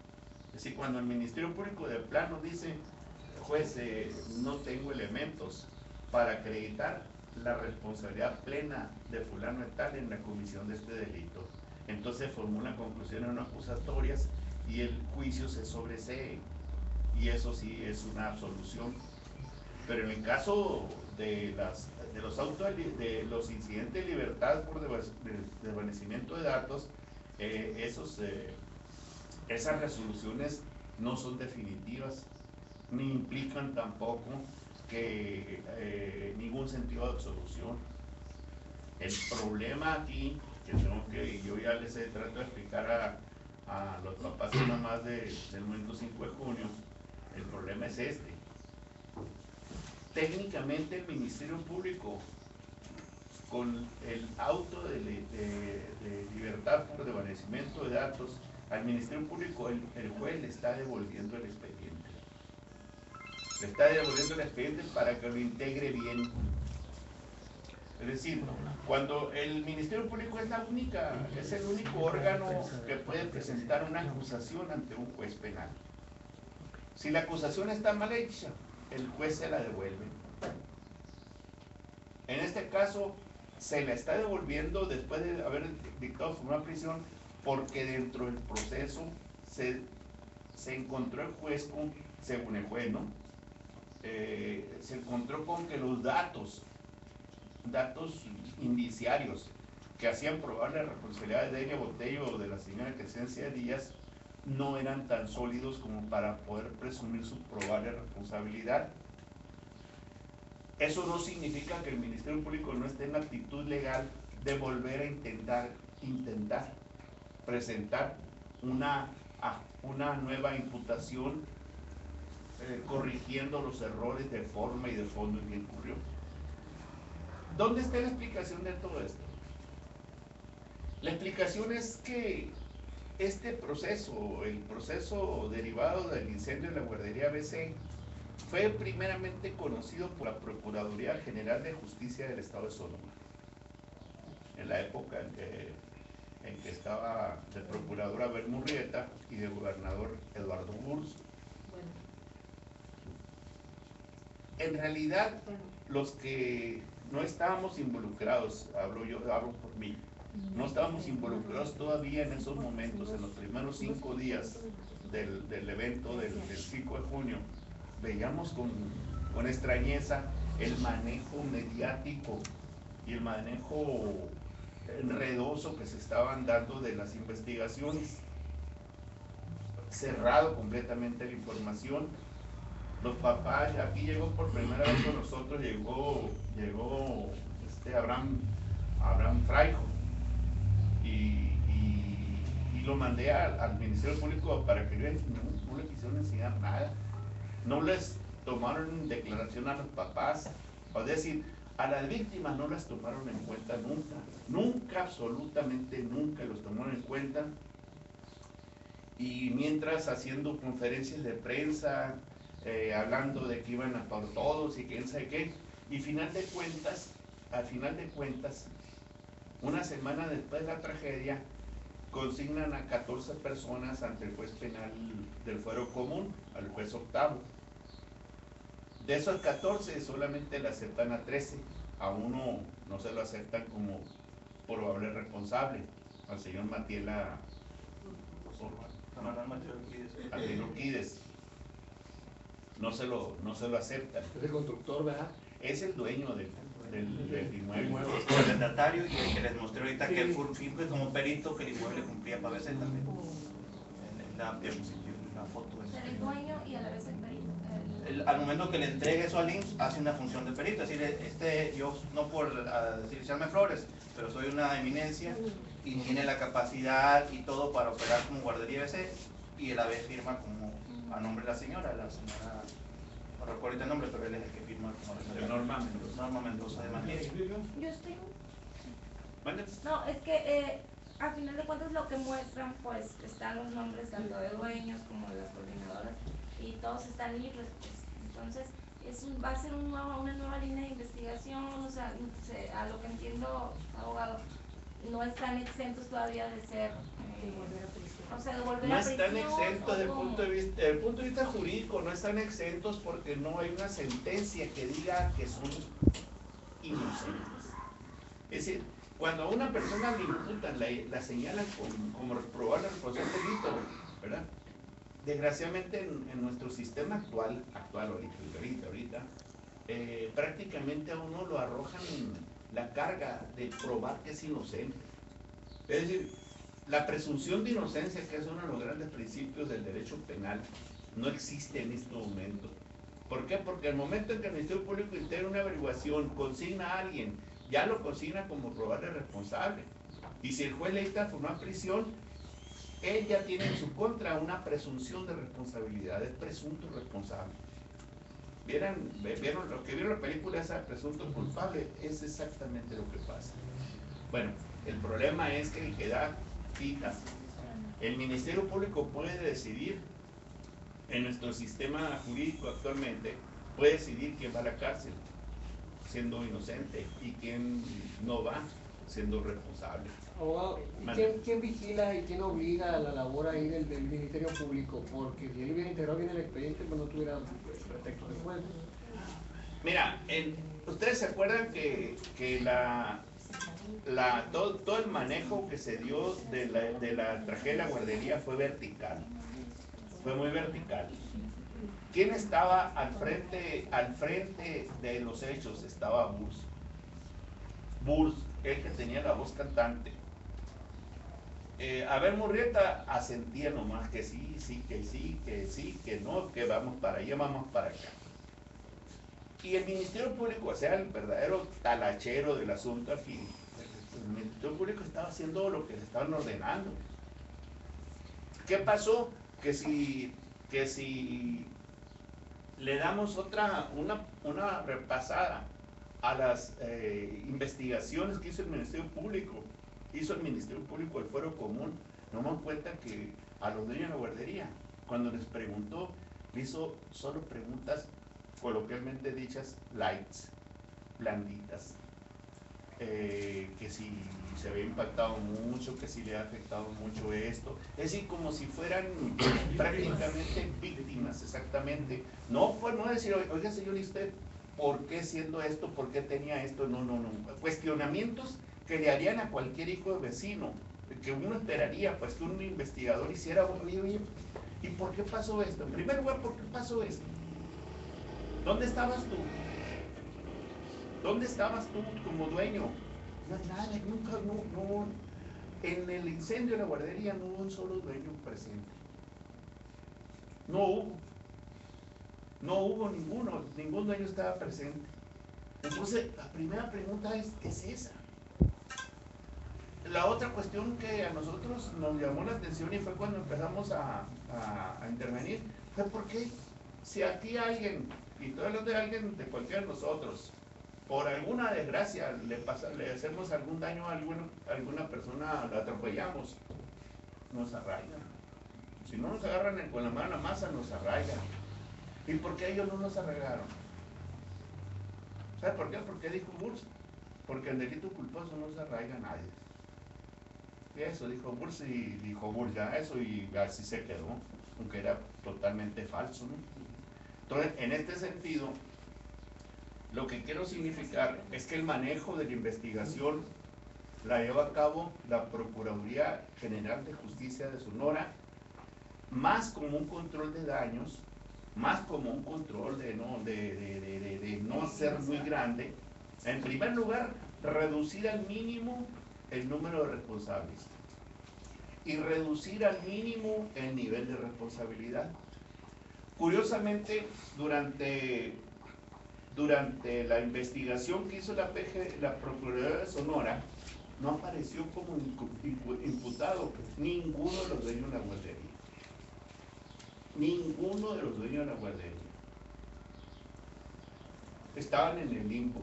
Es decir, cuando el Ministerio Público de plano dice, juez, no tengo elementos para acreditar la responsabilidad plena de fulano de tal en la comisión de este delito, entonces formulan conclusiones no acusatorias y el juicio se sobresee, y eso sí es una absolución. Pero en el caso de los incidentes de libertad por desvanecimiento de datos, esas resoluciones no son definitivas, ni implican tampoco que ningún sentido de absolución. El problema aquí, que yo ya les he tratado de explicar a los papás y mamás del momento 5 de junio, el problema es este. Técnicamente el Ministerio Público, con el auto de libertad por desvanecimiento de datos, al Ministerio Público el juez le está devolviendo el expediente. Le está devolviendo el expediente para que lo integre bien. Es decir, cuando el Ministerio Público es el único órgano que puede presentar una acusación ante un juez penal. Si la acusación está mal hecha, el juez se la devuelve. En este caso, se la está devolviendo después de haber dictado una prisión, porque dentro del proceso se encontró el juez con, según el juez, ¿no? Se encontró con que los datos indiciarios que hacían probable la responsabilidad de Delia Botello o de la señora Crescencia Díaz no eran tan sólidos como para poder presumir su probable responsabilidad. Eso no significa que el Ministerio Público no esté en actitud legal de volver a intentar presentar una nueva imputación, corrigiendo los errores de forma y de fondo en que incurrió. ¿Dónde está la explicación de todo esto? La explicación es que este proceso, el proceso derivado del incendio de la guardería ABC, fue primeramente conocido por la Procuraduría General de Justicia del Estado de Sonora, en la época en que estaba de procuradora Abel Murrieta y de gobernador Eduardo Burso. En realidad, los que no estábamos involucrados, hablo por mí, no estábamos involucrados todavía en esos momentos, en los primeros 5 días del evento del 5 de junio, veíamos con extrañeza el manejo mediático y el manejo enredoso que se estaban dando de las investigaciones. Cerrado completamente la información. Los papás, aquí llegó por primera vez con nosotros, llegó Abraham Fraijo, y lo mandé al Ministerio Público para que no le quisieron enseñar nada. No les tomaron declaración a los papás, es decir, a las víctimas no las tomaron en cuenta nunca, absolutamente nunca los tomaron en cuenta. Y mientras haciendo conferencias de prensa, hablando de que iban a por todos y quién sabe qué, y final de cuentas al final de cuentas, una semana después de la tragedia, consignan a 14 personas ante el juez penal del fuero común, al juez octavo. De esos 14 solamente le aceptan a 13, a uno no se lo aceptan como probable responsable, al señor Matiela Quides. No se lo aceptan. Es el constructor, ¿verdad? Es el dueño del inmueble. El arrendatario y el que les mostré ahorita que fue como perito que el inmueble cumplía para verse también en la diapositiva, en la foto. Ser el dueño y a la vez el perito. Al momento que le entregue eso al IMSS, hace una función de perito. Es decir, yo no por echarme flores, pero soy una eminencia y tiene la capacidad y todo para operar como guardería BC y a la vez firma como a nombre de la señora, no recuerdo ahorita el nombre, pero él es el que firma como Norma Mendoza de Madrid. Yo estoy... ¿Vale? No, es que a final de cuentas lo que muestran, pues están los nombres tanto de dueños como de las coordinadoras y todos están libres, pues. Entonces va a ser una nueva línea de investigación, o sea, a lo que entiendo, abogado, no están exentos todavía de ser, o sea, de volver No a prisión. están exentos desde el ¿o punto de vista jurídico, no están exentos porque no hay una sentencia que diga que son inocentes. Es decir, cuando a una persona le imputan, la señalan como probable responsable del delito, ¿verdad? Desgraciadamente en nuestro sistema actual ahorita, prácticamente a uno lo arrojan la carga de probar que es inocente. Es decir, la presunción de inocencia, que es uno de los grandes principios del derecho penal, no existe en este momento. ¿Por qué? Porque al momento en que el Ministerio Público integra una averiguación, consigna a alguien, ya lo consigna como probable responsable. Y si el juez le dicta formar prisión, él ya tiene en su contra una presunción de responsabilidad, es presunto responsable. ¿Vieron lo que vieron la película esa presunto culpable? Es exactamente lo que pasa. Bueno, el problema es que el que da cita, el Ministerio Público puede decidir, en nuestro sistema jurídico actualmente, puede decidir quién va a la cárcel siendo inocente y quién no va siendo responsable. Abogado, ¿quién vigila y quién obliga a la labor ahí del Ministerio Público? Porque si él hubiera integrado bien el expediente, pues no tuviera pretexto de juego. Mira, ustedes se acuerdan que todo el manejo que se dio de la tragedia de la guardería fue vertical, fue muy vertical. ¿Quién estaba al frente de los hechos? Estaba Burs, el que tenía la voz cantante. Abel Murrieta asentía nomás que sí, que no, que vamos para allá, vamos para acá. Y el Ministerio Público, o sea, el verdadero talachero del asunto aquí, el Ministerio Público estaba haciendo lo que le estaban ordenando. ¿Qué pasó? Que si le damos una repasada a las investigaciones que hizo el Ministerio Público el fuero común, nos damos cuenta que a los dueños de la guardería, cuando les preguntó, le hizo solo preguntas coloquialmente dichas lights, blanditas, que si se había impactado mucho, que si le ha afectado mucho esto, es decir, como si fueran prácticamente víctimas, exactamente. No, pues no decir, oiga señor, ¿y usted por qué siendo esto, por qué tenía esto? No, cuestionamientos que le harían a cualquier hijo de vecino, que uno esperaría, pues que un investigador hiciera, oye, ¿y por qué pasó esto? En primer lugar, ¿por qué pasó esto? ¿Dónde estabas tú? ¿Dónde estabas tú como dueño? No, nada, nunca, no. En el incendio de la guardería no hubo un solo dueño presente. No hubo ningún dueño estaba presente. Entonces, la primera pregunta ¿qué es esa? La otra cuestión que a nosotros nos llamó la atención y fue cuando empezamos a intervenir, fue por qué si aquí alguien, y estoy hablando de alguien de cualquiera de nosotros, por alguna desgracia le hacemos algún daño a alguna persona, la atropellamos, nos arraigan. Si no nos agarran con la mano en la masa, nos arraigan. ¿Y por qué ellos no nos arraigaron? ¿Sabe por qué? Porque dijo Burs, porque el delito culposo no se arraiga a nadie. Y eso dijo Burs y dijo Burs ya eso y así se quedó, aunque era totalmente falso, ¿no? Entonces, en este sentido, lo que quiero significar es que el manejo de la investigación la lleva a cabo la Procuraduría General de Justicia de Sonora, más como un control de daños, más como un control de no ser muy grande. En primer lugar, reducir al mínimo el número de responsables y reducir al mínimo el nivel de responsabilidad. Curiosamente, durante la investigación que hizo la Procuraduría de Sonora, no apareció como imputado ninguno de los dueños de la guardería. Ninguno de los dueños de la guardería. Estaban en el limbo.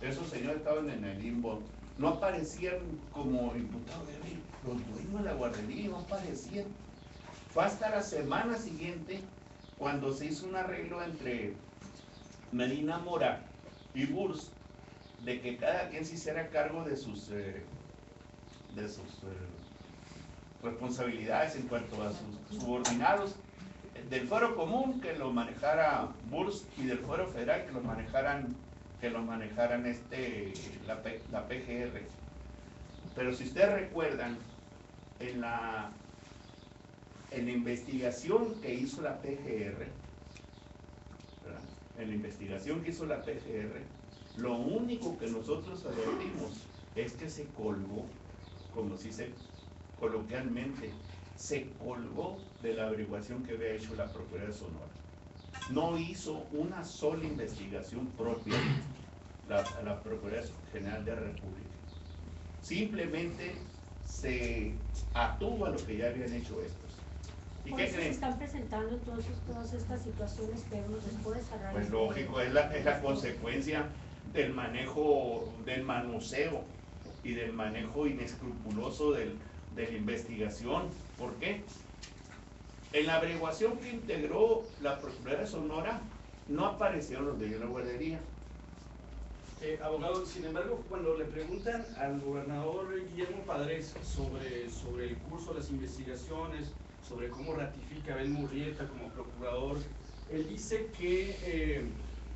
Esos señores estaban en el limbo. No aparecían como imputados. Los dueños de la guardería no aparecían. Fue hasta la semana siguiente cuando se hizo un arreglo entre Medina Mora y Burs de que cada quien se hiciera cargo de sus responsabilidades en cuanto a sus subordinados, del fuero común que lo manejara Burs y del fuero federal que lo manejaran la PGR. Pero si ustedes recuerdan, en la investigación que hizo la PGR, ¿verdad? En la investigación que hizo la PGR, lo único que nosotros advertimos es que se colgó, como se dice coloquialmente, se colgó de la averiguación que había hecho la Procuraduría de Sonora. No hizo una sola investigación propia la Procuraduría General de la República. Simplemente se atuvo a lo que ya habían hecho estos. ¿Y ¿Por qué eso se creen? están presentando entonces todas estas situaciones que vemos después a raíz Pues lógico, es la consecuencia del manejo, del manoseo y del manejo inescrupuloso de la investigación. ¿Por qué? En la averiguación que integró la Procuraduría de Sonora no aparecieron los de la guardería. Abogado, sin embargo, cuando le preguntan al gobernador Guillermo Padres sobre el curso de las investigaciones, sobre cómo ratifica a Abel Murrieta como procurador, él dice que,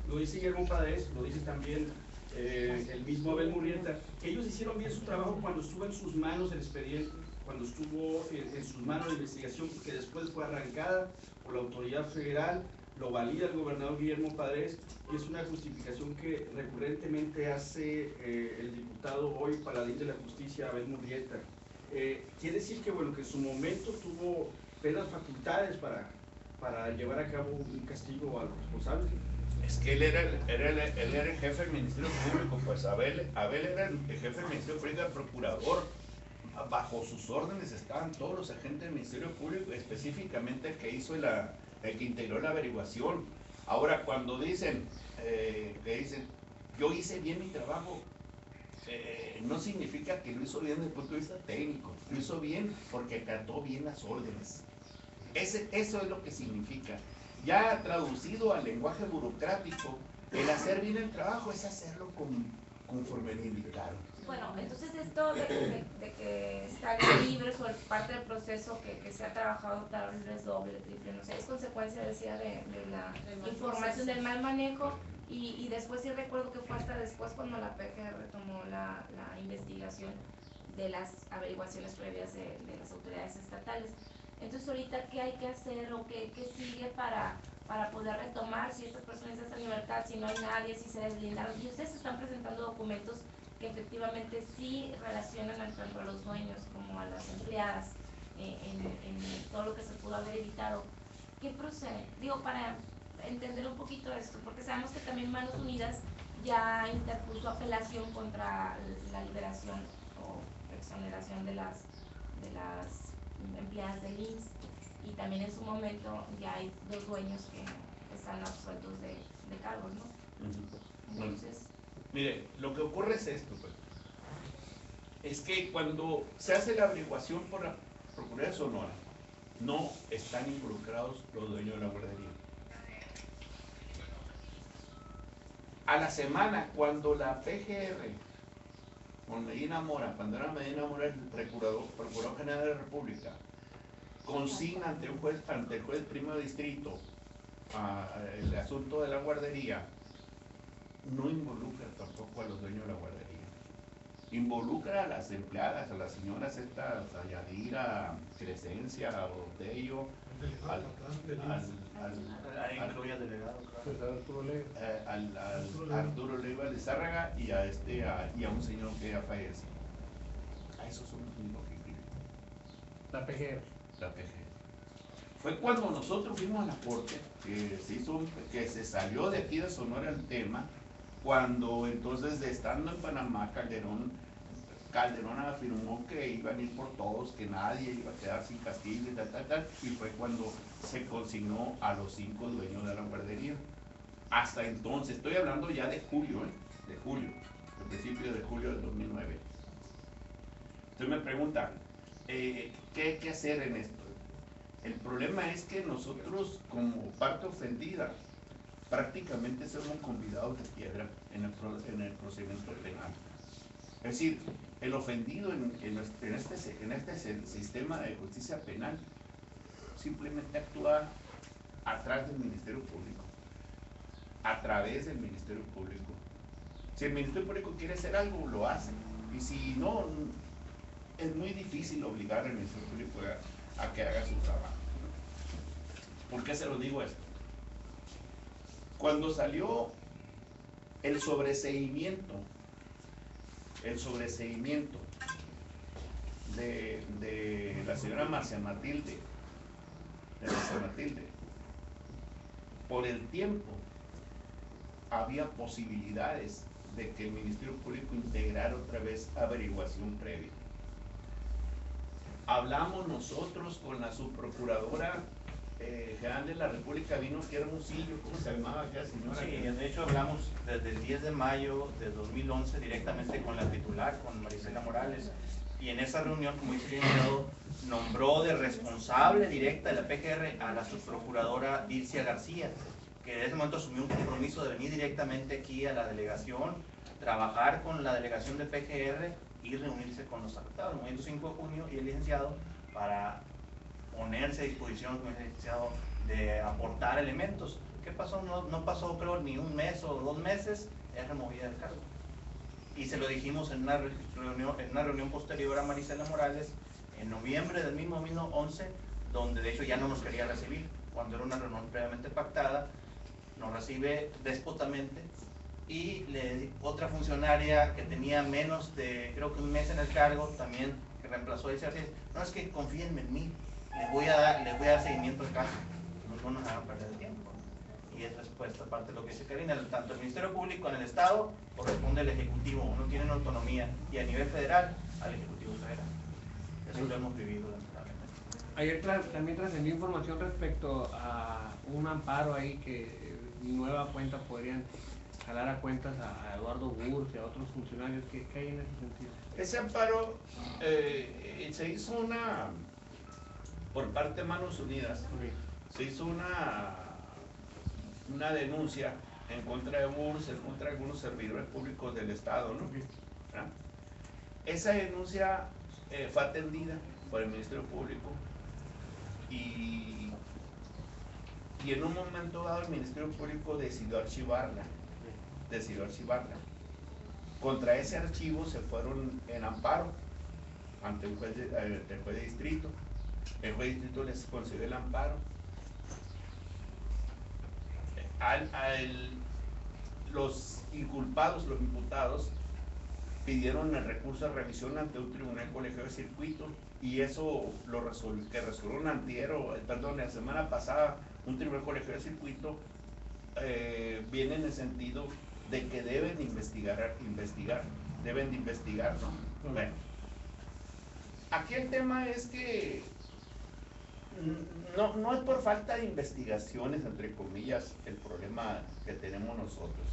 lo dice Guillermo Padres, lo dice también el mismo Abel Murrieta, que ellos hicieron bien su trabajo cuando estuvo en sus manos el expediente, cuando estuvo en sus manos la investigación, que después fue arrancada por la autoridad federal, lo valida el gobernador Guillermo Padres, y es una justificación que recurrentemente hace el diputado hoy paladín de la justicia, Abel Murrieta. Quiere decir que, bueno, que en su momento tuvo plenas facultades para llevar a cabo un castigo a los responsables. Es que él era el jefe del Ministerio Público, pues Abel era el jefe del Ministerio Público, el procurador. Bajo sus órdenes estaban todos los agentes del Ministerio Público, específicamente el que hizo el que integró la averiguación. Ahora, cuando dicen yo hice bien mi trabajo, no significa que lo hizo bien desde el punto de vista técnico, lo hizo bien porque trató bien las órdenes. Eso es lo que significa. Ya traducido al lenguaje burocrático, el hacer bien el trabajo es hacerlo conforme le indicaron. Bueno, entonces esto de que está libre sobre parte del proceso que se ha trabajado tal vez doble, triple, no sé, es consecuencia, decía, de la información del mal manejo y después sí recuerdo que fue hasta después cuando la PGR retomó la investigación de las averiguaciones previas de las autoridades estatales. Entonces ahorita, ¿qué hay que hacer o qué sigue para poder retomar si estas personas están en libertad, si no hay nadie, si se deslindaron? Y ustedes están presentando documentos que efectivamente sí relacionan tanto a los dueños como a las empleadas en todo lo que se pudo haber evitado. ¿Qué procede? Digo, para entender un poquito esto, porque sabemos que también Manos Unidas ya interpuso apelación contra la liberación o exoneración de las empleadas del IMSS, y también en su momento ya hay 2 dueños que están absueltos de cargos, ¿no? Entonces... Mire, lo que ocurre es esto, pues. Es que cuando se hace la averiguación por la Procuraduría de Sonora, no están involucrados los dueños de la guardería. A la semana, cuando la PGR, con Medina Mora, cuando era Medina Mora el Procurador General de la República, consigna ante el juez primo distrito el asunto de la guardería, no involucra tampoco a los dueños de la guardería. Involucra a las empleadas, a las señoras estas, a Yadira, Crescencia, a Botello, al Arturo Leiva Lizárraga y a un señor que ya fallece. A esos son los únicos que escriben. La PGR. La PGR. Fue cuando nosotros fuimos a la corte que se salió de aquí de Sonora el tema, cuando entonces, estando en Panamá, Calderón afirmó que iban a ir por todos, que nadie iba a quedar sin castigo y tal, y fue cuando se consignó a los 5 dueños de la guardería. Hasta entonces, estoy hablando ya de julio, el principio de julio del 2009. Entonces me preguntan, ¿qué hay que hacer en esto? El problema es que nosotros, como parte ofendida, prácticamente somos convidados de piedra en el procedimiento penal. Es decir, el ofendido en este sistema de justicia penal simplemente actúa atrás del Ministerio Público, a través del Ministerio Público. Si el Ministerio Público quiere hacer algo, lo hace. Y si no, es muy difícil obligar al Ministerio Público a que haga su trabajo. ¿Por qué se lo digo esto? Cuando salió el sobreseimiento de la señora Marcia Matilde, por el tiempo había posibilidades de que el Ministerio Público integrara otra vez averiguación previa. Hablamos nosotros con la subprocuradora general de la República, vino que era Hermosillo, ¿cómo se llamaba aquella señora? Sí, de hecho hablamos desde el 10 de mayo de 2011 directamente con la titular, con Marisela Morales, y en esa reunión, como dice el licenciado, nombró de responsable directa de la PGR a la subprocuradora Dilcia García, que en ese momento asumió un compromiso de venir directamente aquí a la delegación, trabajar con la delegación de PGR y reunirse con los afectados, el movimiento 5 de junio y el licenciado, para ponerse a disposición con el licenciado de aportar elementos. ¿Qué pasó? No pasó, creo, ni un mes o 2 meses, es removida del cargo. Y se lo dijimos en una reunión posterior a Marisela Morales, en noviembre del mismo 2011, donde de hecho ya no nos quería recibir, cuando era una reunión previamente pactada, nos recibe déspotamente, y otra funcionaria que tenía menos de, creo que un mes en el cargo, también que reemplazó a ese, no, es que confíenme en mí, les voy a dar seguimiento al caso, no nos hagan perder el tiempo. Y es respuesta parte de lo que dice Karina, tanto el Ministerio Público en el Estado corresponde al Ejecutivo, uno tiene una autonomía, y a nivel federal al Ejecutivo Federal. Eso lo hemos vivido lamentablemente. Ayer también trascendió información respecto a un amparo ahí que nueva cuenta podrían jalar a cuentas a Eduardo Burz y a otros funcionarios. ¿Qué hay en ese sentido? Ese amparo se hizo por parte de Manos Unidas, se hizo una denuncia en contra de Burz, en contra de algunos servidores públicos del Estado, ¿no? ¿Ah? Esa denuncia fue atendida por el Ministerio Público y en un momento dado el Ministerio Público decidió archivarla. Contra ese archivo se fueron en amparo ante el juez de distrito. El juez de distrito les concedió el amparo. Los inculpados, los imputados, pidieron el recurso de revisión ante un tribunal colegiado de circuito, y eso que resolvió la semana pasada un tribunal colegiado de circuito, viene en el sentido de que deben investigar, ¿no? Bueno, aquí el tema es que no es por falta de investigaciones, entre comillas, el problema que tenemos nosotros,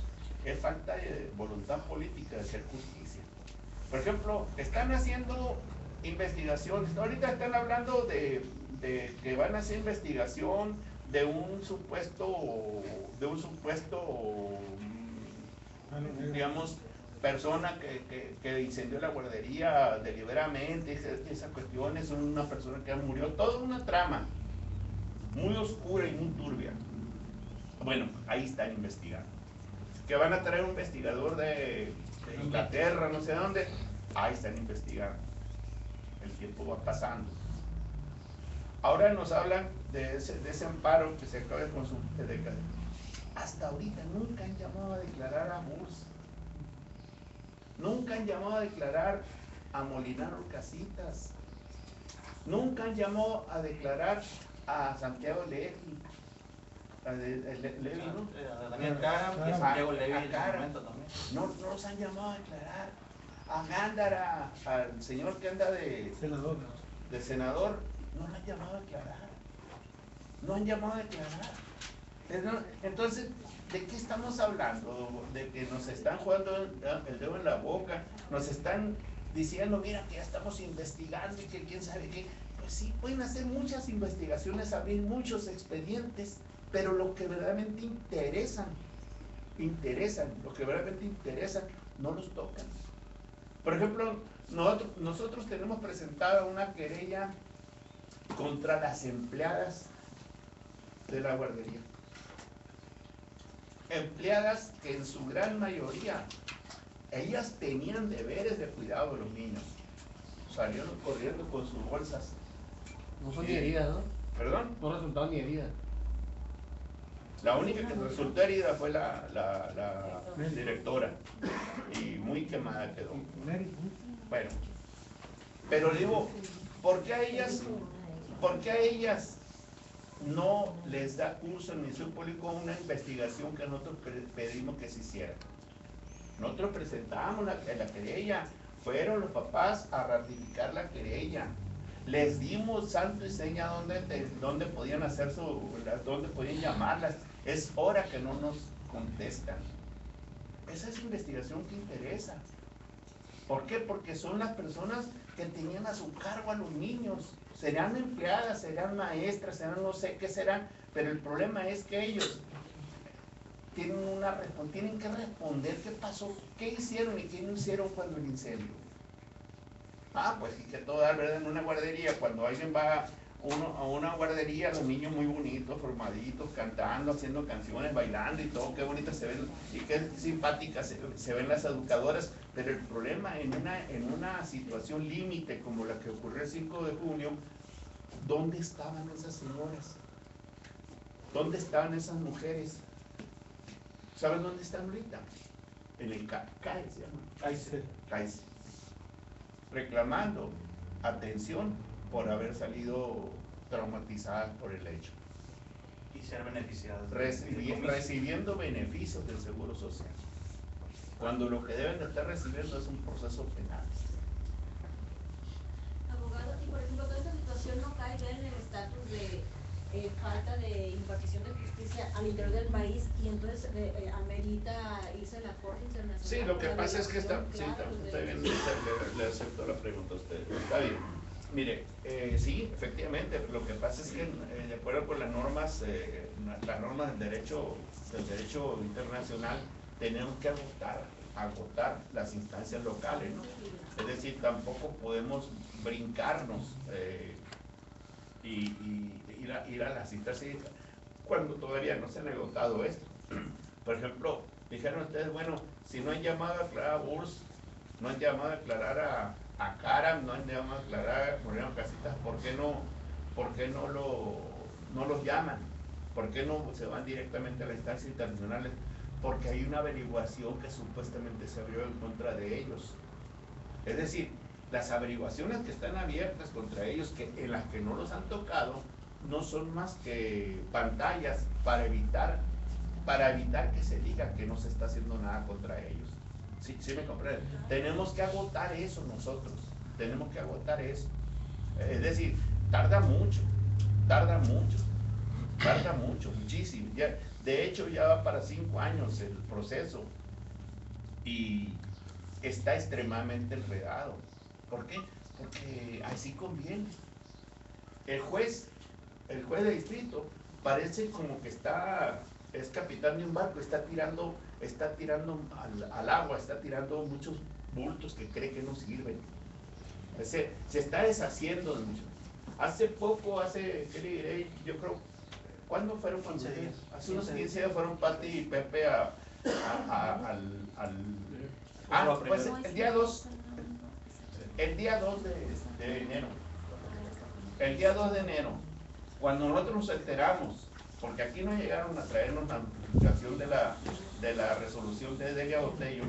es falta de voluntad política de hacer justicia. Por ejemplo, están haciendo investigaciones, ahorita están hablando de que van a hacer investigación de un supuesto digamos, persona que incendió la guardería deliberadamente, esas cuestiones, una persona que murió, toda una trama muy oscura y muy turbia. Bueno, ahí están investigando. Que van a traer un investigador de Inglaterra, no sé dónde, ahí están investigando. El tiempo va pasando. Ahora nos hablan de ese amparo que se acaba de consumir. Hasta ahorita nunca han llamado a declarar a Burs. Nunca han llamado a declarar a Molinaro Casitas. Nunca han llamado a declarar a Santiago Levy. Levy, ¿no? A Daniel Cara, y a Santiago Levy en ese momento también. No los han llamado a declarar. A Gándara, al señor que anda de senador, no lo han llamado a declarar. No han llamado a declarar. Entonces, ¿de qué estamos hablando? De que nos están jugando el dedo en la boca, nos están diciendo, mira, que ya estamos investigando y que quién sabe qué. Pues sí, pueden hacer muchas investigaciones, abrir muchos expedientes, pero lo que verdaderamente lo que verdaderamente interesan, no los tocan. Por ejemplo, nosotros tenemos presentada una querella contra las empleadas de la guardería. Empleadas que en su gran mayoría, ellas tenían deberes de cuidado de los niños. Salieron corriendo con sus bolsas. No son ni heridas, ¿no? ¿Perdón? No resultaron ni heridas. La única que resultó herida fue la directora. Y muy quemada quedó. Bueno, pero digo, ¿por qué a ellas no les da curso en el Ministerio Público una investigación que nosotros pedimos que se hiciera? Nosotros presentamos la querella, fueron los papás a ratificar la querella, les dimos santo y seña donde podían hacer donde podían llamarlas. Es hora que no nos contestan. Esa es investigación que interesa. ¿Por qué? Porque son las personas que tenían a su cargo a los niños. Serán empleadas, serán maestras, serán no sé qué serán, pero el problema es que ellos tienen que responder qué pasó, qué hicieron y qué no hicieron cuando el incendio. Pues sí que todo da verdad en una guardería, cuando alguien va a una guardería, los niños muy bonitos, formaditos, cantando, haciendo canciones, bailando y todo, qué bonitas se ven y qué simpáticas se ven las educadoras, pero el problema en una situación límite como la que ocurrió el 5 de junio, ¿dónde estaban esas señoras? ¿Dónde estaban esas mujeres? ¿Saben dónde están ahorita? En el CAE, se llama. CAE. Reclamando atención por haber salido traumatizadas por el hecho. Y ser beneficiadas. Recibiendo beneficios del Seguro Social. Cuando lo que deben de estar recibiendo es un proceso penal. Abogado, y por ejemplo, toda esta situación no cae ya en el estatus de falta de impartición de justicia al interior del país y entonces amerita irse a la Corte Internacional. Sí, lo que pasa es que está bien, le acepto la pregunta a usted. Está bien. Mire, sí, efectivamente, lo que pasa es que de acuerdo con las normas del derecho internacional, tenemos que agotar las instancias locales, ¿no? Es decir, tampoco podemos brincarnos y ir a las instancias cuando todavía no se han agotado esto. Por ejemplo, dijeron ustedes, bueno, si no han llamado a declarar a Burs, no han llamado a declarar a Caram, no han llamado a declarar a Molinaro Casitas, ¿por qué no los llaman? ¿Por qué no se van directamente a las instancias internacionales? Porque hay una averiguación que supuestamente se abrió en contra de ellos. Es decir, las averiguaciones que están abiertas contra ellos, en las que no los han tocado, no son más que pantallas para evitar que se diga que no se está haciendo nada contra ellos. Sí me comprenden. Tenemos que agotar eso nosotros. Tenemos que agotar eso. Es decir, tarda mucho, muchísimo. Ya, de hecho, ya va para 5 años el proceso y está extremadamente enredado. ¿Por qué? Porque así conviene. El juez de distrito parece como que está es capitán de un barco, está tirando al agua, está tirando muchos bultos que cree que no sirven. Se está deshaciendo de mucho. Hace poco, ¿qué le diré? Yo creo, ¿cuándo fueron? 15 días. Hace unos 15 días fueron Pati y Pepe pues el día 2 de enero. El día 2 de enero, cuando nosotros nos enteramos, porque aquí no llegaron a traernos la notificación de la resolución de Delia Botello,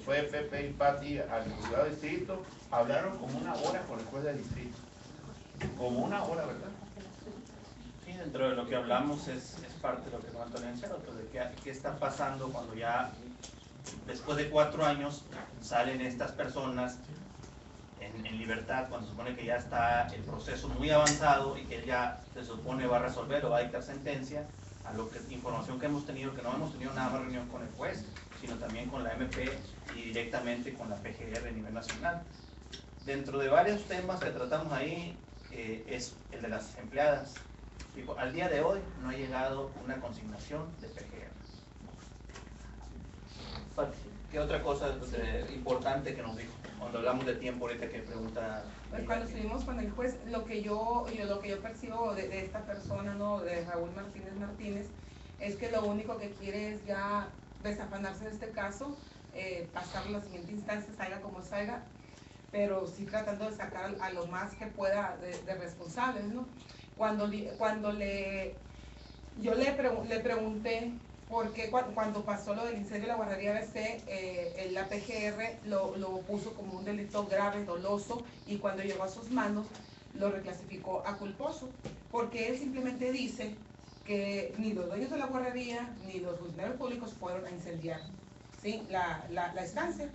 fue Pepe y Pati al juzgado de distrito, hablaron como una hora con el juez de distrito. Como una hora, ¿verdad? Sí, dentro de lo que hablamos es parte de lo que comentó Antonio Encero, pues de qué está pasando cuando ya después de 4 años salen estas personas en libertad, cuando se supone que ya está el proceso muy avanzado y que ya se supone va a resolver o va a dictar sentencia, a lo que información que hemos tenido, que no hemos tenido nada más reunión con el juez, sino también con la MP y directamente con la PGR a nivel nacional. Dentro de varios temas que tratamos ahí, es el de las empleadas. Digo, al día de hoy no ha llegado una consignación de PGR. ¿Qué otra cosa importante que nos dijo? Cuando hablamos de tiempo ahorita que pregunta... Pues cuando estuvimos con el juez, lo que yo percibo de esta persona, ¿no? De Raúl Martínez, es que lo único que quiere es ya desafanarse de este caso, pasarlo a la siguiente instancia, salga como salga, pero sí tratando de sacar a lo más que pueda de responsables, ¿no? Yo le pregunté por qué cuando pasó lo del incendio de la guardería ABC, la PGR lo puso como un delito grave, doloso, y cuando llegó a sus manos lo reclasificó a culposo, porque él simplemente dice que ni los dueños de la guardería ni los funcionarios públicos fueron a incendiar, ¿sí? la estancia.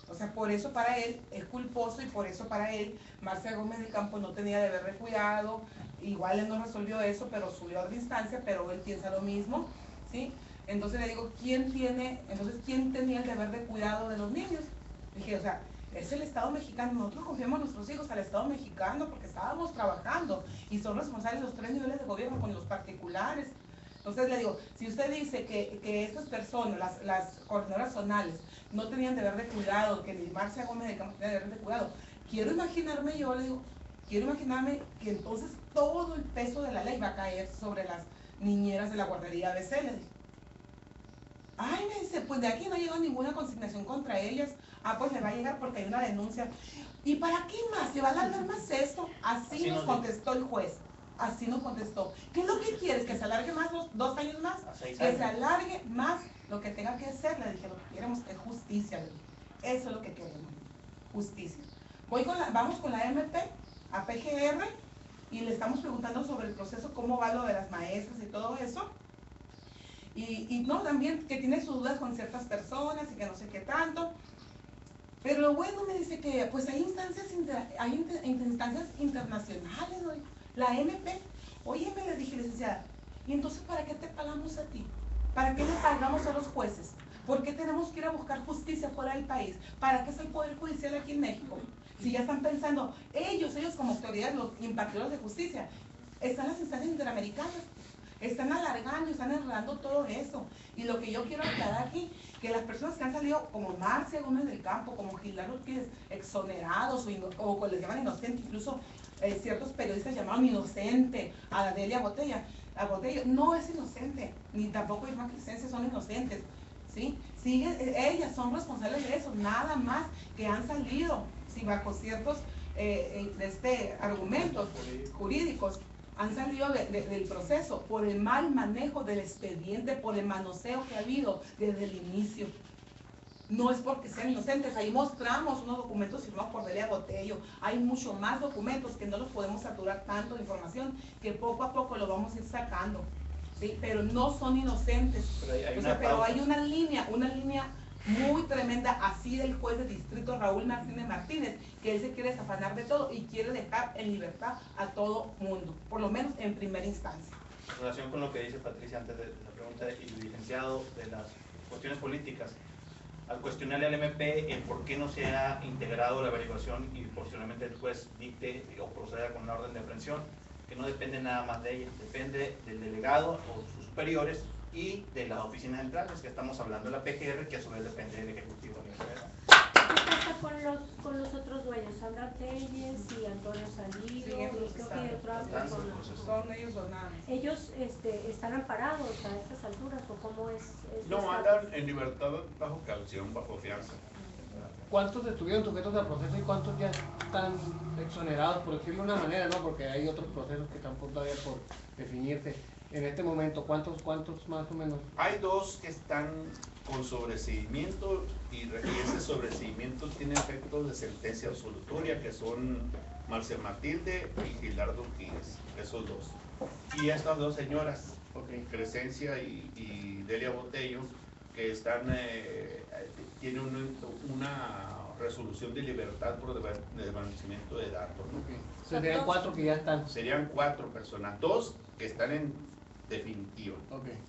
O sea, por eso para él es culposo y por eso para él Marcia Gómez del Campo no tenía deber de cuidado. Igual él no resolvió eso, pero subió a otra instancia, pero él piensa lo mismo, ¿sí? Entonces le digo, ¿quién tenía el deber de cuidado de los niños? Dije, o sea, es el Estado mexicano. Nosotros confiamos a nuestros hijos al Estado mexicano porque estábamos trabajando y son responsables los 3 niveles de gobierno con los particulares. Entonces le digo, si usted dice que estas personas, las coordinadoras zonales, no tenían deber de cuidado, que ni Marcia Gómez del Campo tenía deber de cuidado, quiero imaginarme que entonces todo el peso de la ley va a caer sobre las niñeras de la guardería ABC, le dije. Ay, me dice, pues de aquí no llegó ninguna consignación contra ellas. Ah, pues le va a llegar porque hay una denuncia. ¿Y para qué más? ¿Se va a alargar más esto? Así nos contestó el juez. Así nos contestó. ¿Qué es lo que quieres? ¿Que se alargue más 2 años más? Que se alargue más lo que tenga que hacer. Le dije, lo que queremos es justicia. Le dije. Eso es lo que queremos. Justicia. Vamos con la MP a PGR y le estamos preguntando sobre el proceso, cómo va lo de las maestras y todo eso. Y no, también que tiene sus dudas con ciertas personas y que no sé qué tanto. Pero lo bueno me dice que pues hay instancias internacionales, ¿no? La MP. Oye, me le dije, licenciada, ¿y entonces para qué te pagamos a ti? ¿Para qué le pagamos a los jueces? ¿Por qué tenemos que ir a buscar justicia fuera del país? ¿Para qué es el Poder Judicial aquí en México? Si ya están pensando, ellos como autoridades, los impartidores de justicia, están las instancias interamericanas, están alargando, están enredando todo eso. Y lo que yo quiero aclarar aquí, que las personas que han salido, como Marcia Gómez del Campo, como Gildardo Ortiz, exonerados o les llaman inocentes, incluso ciertos periodistas llamaron inocente a Delia Botello, no es inocente, ni tampoco Irma Crescencio son inocentes, ¿sí? Ellas son responsables de eso, nada más que han salido, ¿sí? Bajo ciertos argumentos jurídicos, han salido del proceso por el mal manejo del expediente, por el manoseo que ha habido desde el inicio. No es porque sean inocentes, ahí mostramos unos documentos firmados por Delia Botello, hay mucho más documentos que no los podemos saturar tanto de información, que poco a poco lo vamos a ir sacando, ¿sí? Pero no son inocentes, pero hay una línea muy tremenda así del juez de distrito Raúl Martínez, que él se quiere desafanar de todo y quiere dejar en libertad a todo mundo, por lo menos en primera instancia. En relación con lo que dice Patricia antes de la pregunta del licenciado de las cuestiones políticas, al cuestionarle al MP el por qué no se ha integrado la averiguación y posteriormente el juez dicte o proceda con una orden de aprehensión, que no depende nada más de ella, depende del delegado o sus superiores y de las oficinas centrales, que estamos hablando de la PGR, que a su vez depende del Ejecutivo de la Federación. ¿Qué pasa con los otros dueños? Sandra Telles y Antonio Salido, Sí, y esos creo están, que otra están persona. Son ellos los nada más. ¿Ellos están amparados a estas alturas o cómo es su No, estatus? andan en libertad bajo caución, bajo fianza. ¿Cuántos estuvieron sujetos al proceso y cuántos ya están exonerados, por decirlo de una manera, ¿no? Porque hay otros procesos que están todavía por definirse. En este momento, ¿cuántos más o menos? Hay dos que están con sobreseimiento y ese sobreseimiento tiene efectos de sentencia absolutoria, que son Marcia Matilde y Gilardo Quínez, esos dos. Y estas dos señoras, Crescencia y Delia Botello, que están, tienen una resolución de libertad por desvanecimiento de datos, ¿no? Serían 4 que ya están. Serían 4 personas, 2 que están en definitiva.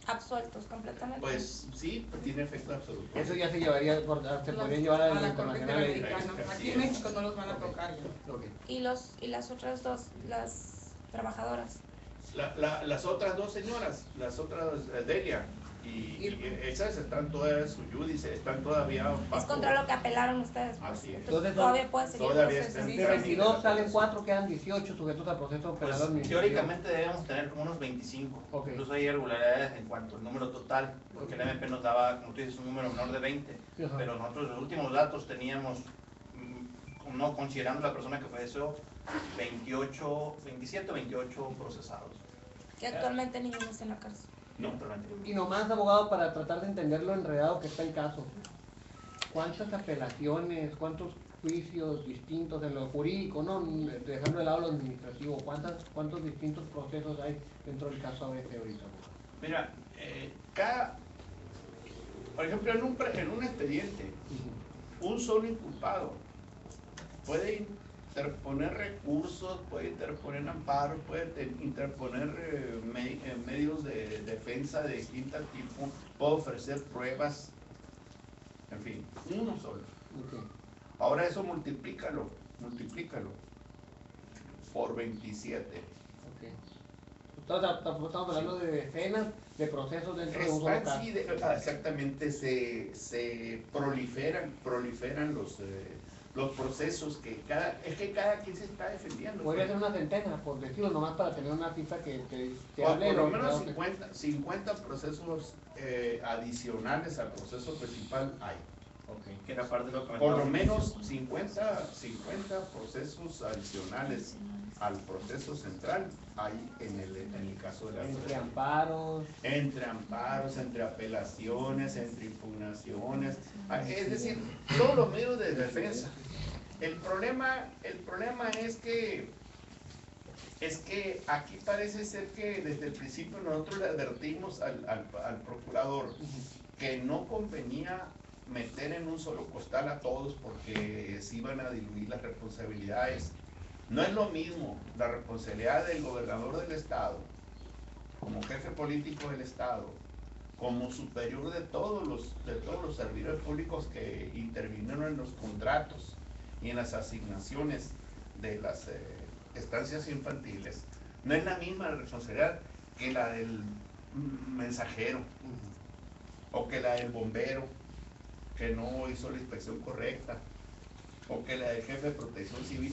Absueltos completamente. Pues sí, pues tiene efecto absoluto. Eso ya se llevaría, se podría llevar a la Corte internacional. Interamericana. Aquí en México no los van a tocar ya. ¿Y las otras dos, las trabajadoras? Las otras dos señoras, las otras Delia y esas están todas, su judice, están todavía bajo. Es contra lo que apelaron ustedes. Pues. Así es. Entonces, todavía puede seguir Todavía el proceso. De 22 salen 4, quedan 18 sujetos al proceso Pues, penal administrativo. teóricamente debemos tener como unos 25. Incluso hay irregularidades en cuanto al número total, porque el MP nos daba, como tú dices, un número menor de 20, pero nosotros los últimos datos teníamos, no considerando la persona que falleció, 27 o 28 procesados. Que actualmente ninguno está en la cárcel. No, actualmente. Y nomás, abogado, para tratar de entender lo enredado que está el caso, ¿cuántas apelaciones, cuántos juicios distintos en lo jurídico, no dejando de lado lo administrativo, cuántos distintos procesos hay dentro del caso ABC ahorita? Mira, por ejemplo, en un expediente, un solo inculpado puede interponer recursos, puede interponer amparos, puede interponer medios de defensa de distinto tipo, puede ofrecer pruebas, en fin, uno solo. Ahora eso multiplícalo por 27. Estamos hablando de decenas de procesos dentro de un solo caso. Sí, exactamente, se proliferan los procesos que cada quien se está defendiendo. Podría ser una centena, por decirlo, nomás para tener una cifra que por lo menos 50 procesos adicionales al proceso principal hay. Que era parte de lo que por lo menos 50 procesos adicionales al proceso central hay en el caso de la entre amparos, entre apelaciones, entre impugnaciones, es decir, todos los medios de defensa. El problema es que aquí parece ser que desde el principio nosotros le advertimos al procurador que no convenía meter en un solo costal a todos porque se iban a diluir las responsabilidades. No es lo mismo la responsabilidad del gobernador del estado, como jefe político del estado, como superior de todos los servidores públicos que intervinieron en los contratos y en las asignaciones de las estancias infantiles. No es la misma responsabilidad que la del mensajero o que la del bombero que no hizo la inspección correcta o que la del jefe de protección civil.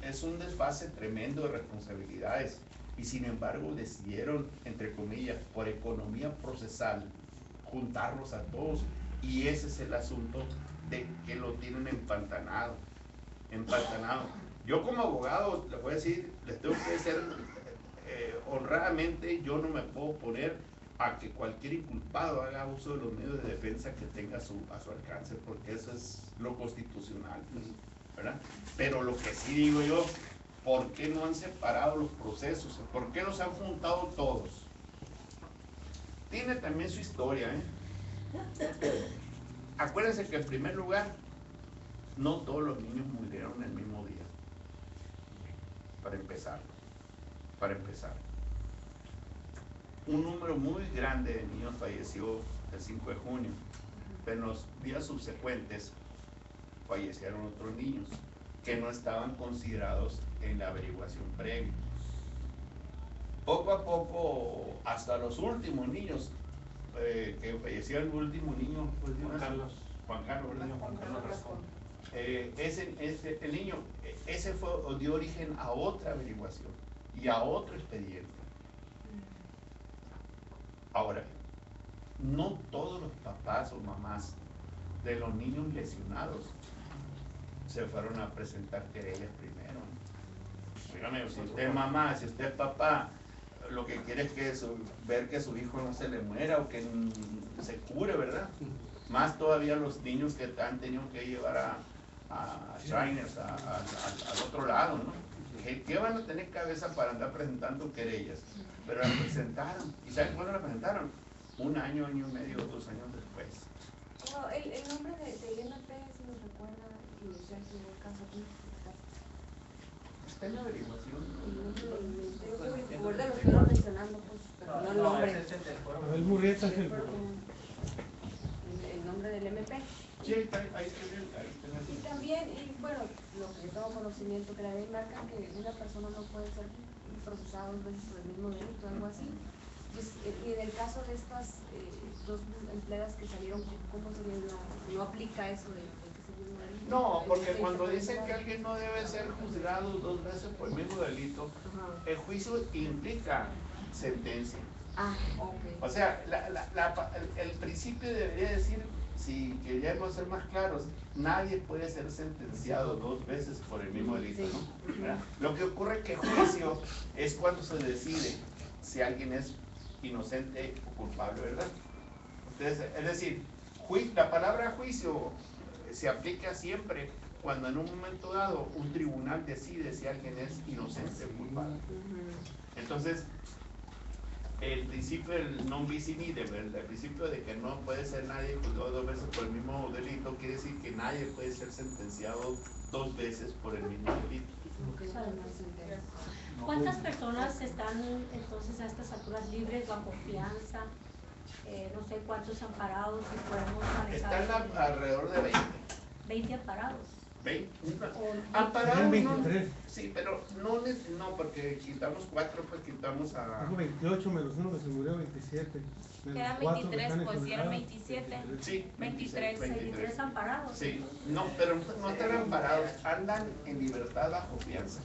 Es un desfase tremendo de responsabilidades y sin embargo decidieron, entre comillas, por economía procesal, juntarlos a todos, y ese es el asunto de que lo tienen empantanado. Yo como abogado, les voy a decir, les tengo que decir honradamente, yo no me puedo oponer a que cualquier inculpado haga uso de los medios de defensa que tenga a su alcance, porque eso es lo constitucional, ¿verdad? Pero lo que sí digo yo, ¿por qué no han separado los procesos? ¿Por qué los han juntado todos? Tiene también su historia, Acuérdense que en primer lugar, no todos los niños murieron el mismo día. Para empezar. Un número muy grande de niños falleció el 5 de junio, pero en los días subsecuentes fallecieron otros niños que no estaban considerados en la averiguación previa. poco a poco, hasta los últimos niños, que falleció el último niño, pues, Juan Carlos, ¿verdad? El niño, ese dio origen a otra averiguación y a otro expediente. Ahora, no todos los papás o mamás de los niños lesionados se fueron a presentar querellas primero. Dígame, si usted es mamá, si usted es papá, lo que quiere es que ver que su hijo no se le muera o que se cure, ¿verdad? Más todavía los niños que han tenido que llevar a Shriners, al otro lado, ¿no? ¿Qué van a tener cabeza para andar presentando querellas? Pero la presentaron. ¿Y saben cuándo la presentaron? Un año, año y medio, 2 años después. Oh, el nombre del MP, si nos recuerda, y o sea, si en el caso aquí. Está en la averiguación. Por de lo estoy mencionando, pues, pero no el nombre. Abel Murrieta es el nombre del MP. Sí, ahí está. Y también, y bueno, lo que yo tengo conocimiento, que la ley marca que una persona no puede ser procesada 2 veces por el mismo delito, algo así. Pues, y en el caso de estas 2 empleadas que salieron, ¿cómo sería? No aplica eso de que se mismo delito. No, porque cuando dicen que alguien no debe ser juzgado 2 veces por el mismo delito, el juicio implica sentencia. Ah, ok. O sea, el principio debería decir, si queríamos ser más claros, nadie puede ser sentenciado 2 veces por el mismo delito, ¿no? ¿Verdad? Lo que ocurre es que juicio es cuando se decide si alguien es inocente o culpable, ¿verdad? Entonces, es decir, la palabra juicio se aplica siempre cuando en un momento dado un tribunal decide si alguien es inocente o culpable. Entonces, el principio del non bis in idem, el principio de que no puede ser nadie juzgado 2 veces por el mismo delito, quiere decir que nadie puede ser sentenciado 2 veces por el mismo delito. ¿Cuántas personas están entonces a estas alturas libres bajo fianza? No sé cuántos amparados, si podemos manejar. Están alrededor de 20. 20 amparados. 20. Amparados, 23. Sí, pero no, porque quitamos 4, pues quitamos a... Tengo 28 menos 1 que se murió, 27. Eran 23, pues si eran 27. Sí, 23 amparados. Sí, no, pero no están amparados, andan en libertad bajo fianza.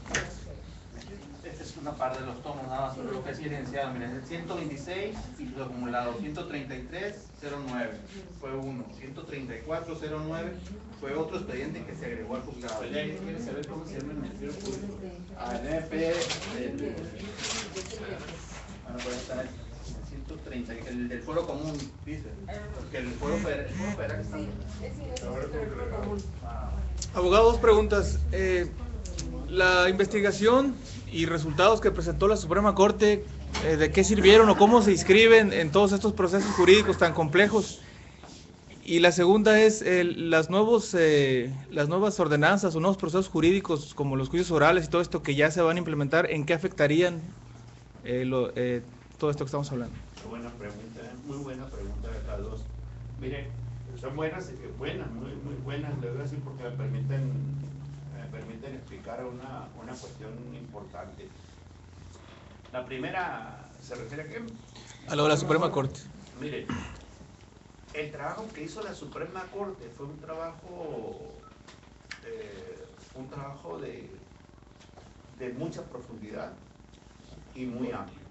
Esta es una parte de los tomos, nada más, pero lo que es evidenciado, miren, es el 126 y los acumulados, 133.09 fue uno, 134.09 fue otro expediente que se agregó al juzgado. ¿Quieres saber cómo se llama el Ministerio Público? El MP bueno, puede estar el 130, el del Foro Común, dice, porque el Foro Federal está... Abogado, 2 preguntas. La investigación y resultados que presentó la Suprema Corte, ¿de qué sirvieron o cómo se inscriben en todos estos procesos jurídicos tan complejos? Y la segunda es las nuevas ordenanzas o nuevos procesos jurídicos como los juicios orales y todo esto que ya se van a implementar, ¿en qué afectarían todo esto que estamos hablando? Buena pregunta, muy buena pregunta de las dos. Mire, son buenas, muy buenas, le voy a decir porque me permiten explicar una cuestión importante. La primera se refiere a qué? A lo de la Suprema Corte. Mire, el trabajo que hizo la Suprema Corte fue un trabajo de mucha profundidad y muy amplio.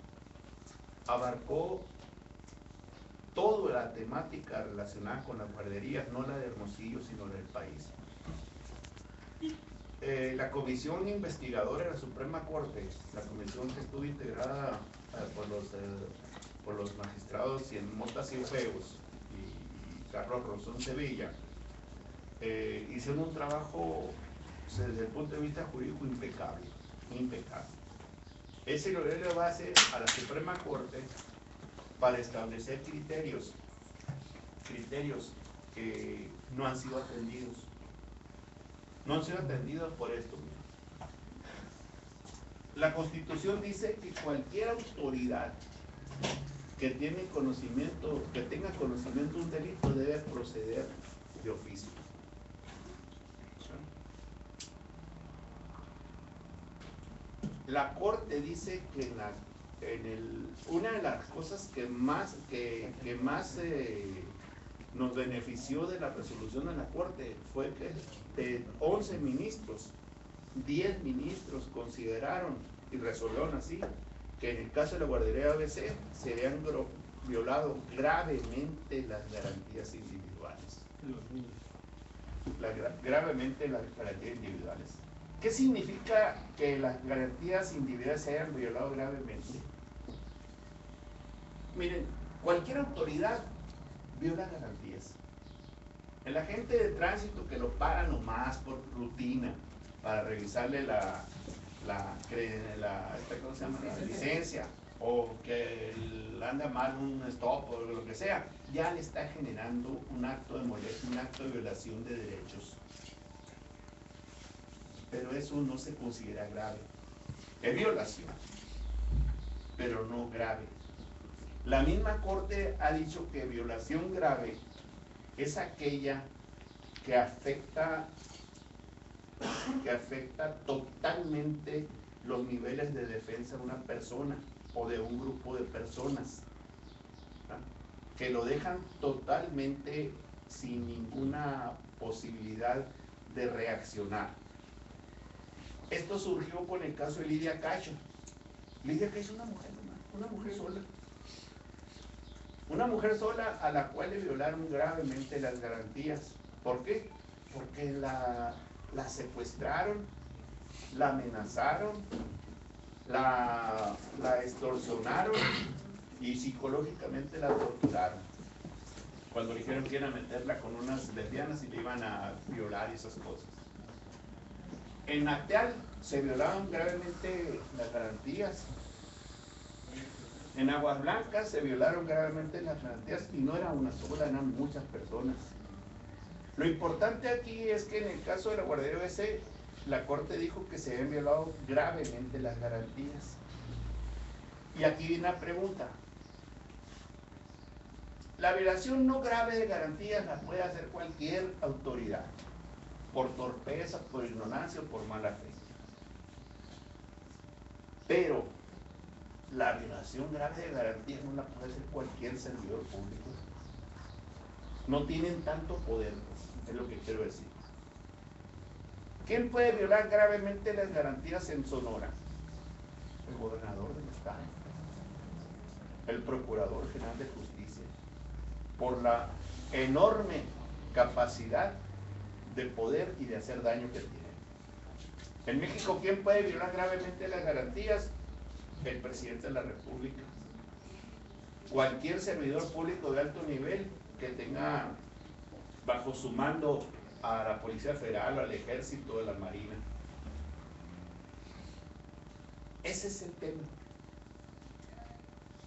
Abarcó toda la temática relacionada con las guarderías, no la de Hermosillo, sino la del país. La comisión investigadora de la Suprema Corte, la comisión que estuvo integrada por los magistrados Cien Mota Cienfuegos y Carlos Rosón Sevilla, hicieron un trabajo desde el punto de vista jurídico impecable. Ese le dio base a la Suprema Corte para establecer criterios que no han sido atendidos. No han sido atendidos por esto. La Constitución dice que cualquier autoridad que tenga conocimiento de un delito debe proceder de oficio. La Corte dice que una de las cosas que más nos benefició de la resolución de la Corte fue que de 11 ministros, 10 ministros consideraron y resolvieron así que en el caso de la guardería ABC se habían violado gravemente las garantías individuales. Gravemente las garantías individuales. ¿Qué significa que las garantías individuales se hayan violado gravemente? Miren, cualquier autoridad viola garantías. El agente de tránsito que lo para nomás por rutina para revisarle la licencia, o que anda mal un stop o lo que sea, ya le está generando un acto de molestia, un acto de violación de derechos. Pero eso no se considera grave. Es violación, pero no grave. La misma Corte ha dicho que violación grave es aquella que afecta totalmente los niveles de defensa de una persona o de un grupo de personas, ¿no? Que lo dejan totalmente sin ninguna posibilidad de reaccionar. Esto surgió con el caso de Lidia Cacho. Lidia Cacho es una mujer nomás, una mujer sola. Una mujer sola a la cual le violaron gravemente las garantías. ¿Por qué? Porque la secuestraron, la amenazaron, la extorsionaron y psicológicamente la torturaron. Cuando dijeron que iban a meterla con unas lesbianas y le iban a violar y esas cosas. En Acteal se violaron gravemente las garantías. En Aguas Blancas se violaron gravemente las garantías y no era una sola, eran muchas personas. Lo importante aquí es que en el caso de la guardería ABC, la Corte dijo que se habían violado gravemente las garantías. Y aquí viene la pregunta. La violación no grave de garantías la puede hacer cualquier autoridad, por torpeza, por ignorancia o por mala fe. Pero la violación grave de garantías no la puede hacer cualquier servidor público. No tienen tanto poder, es lo que quiero decir. ¿Quién puede violar gravemente las garantías en Sonora? El gobernador del estado, el procurador general de justicia, por la enorme capacidad de poder y de hacer daño que tiene. En México, ¿quién puede violar gravemente las garantías? El presidente de la República. Cualquier servidor público de alto nivel que tenga bajo su mando a la Policía Federal, o al Ejército, a la Marina. Ese es el tema.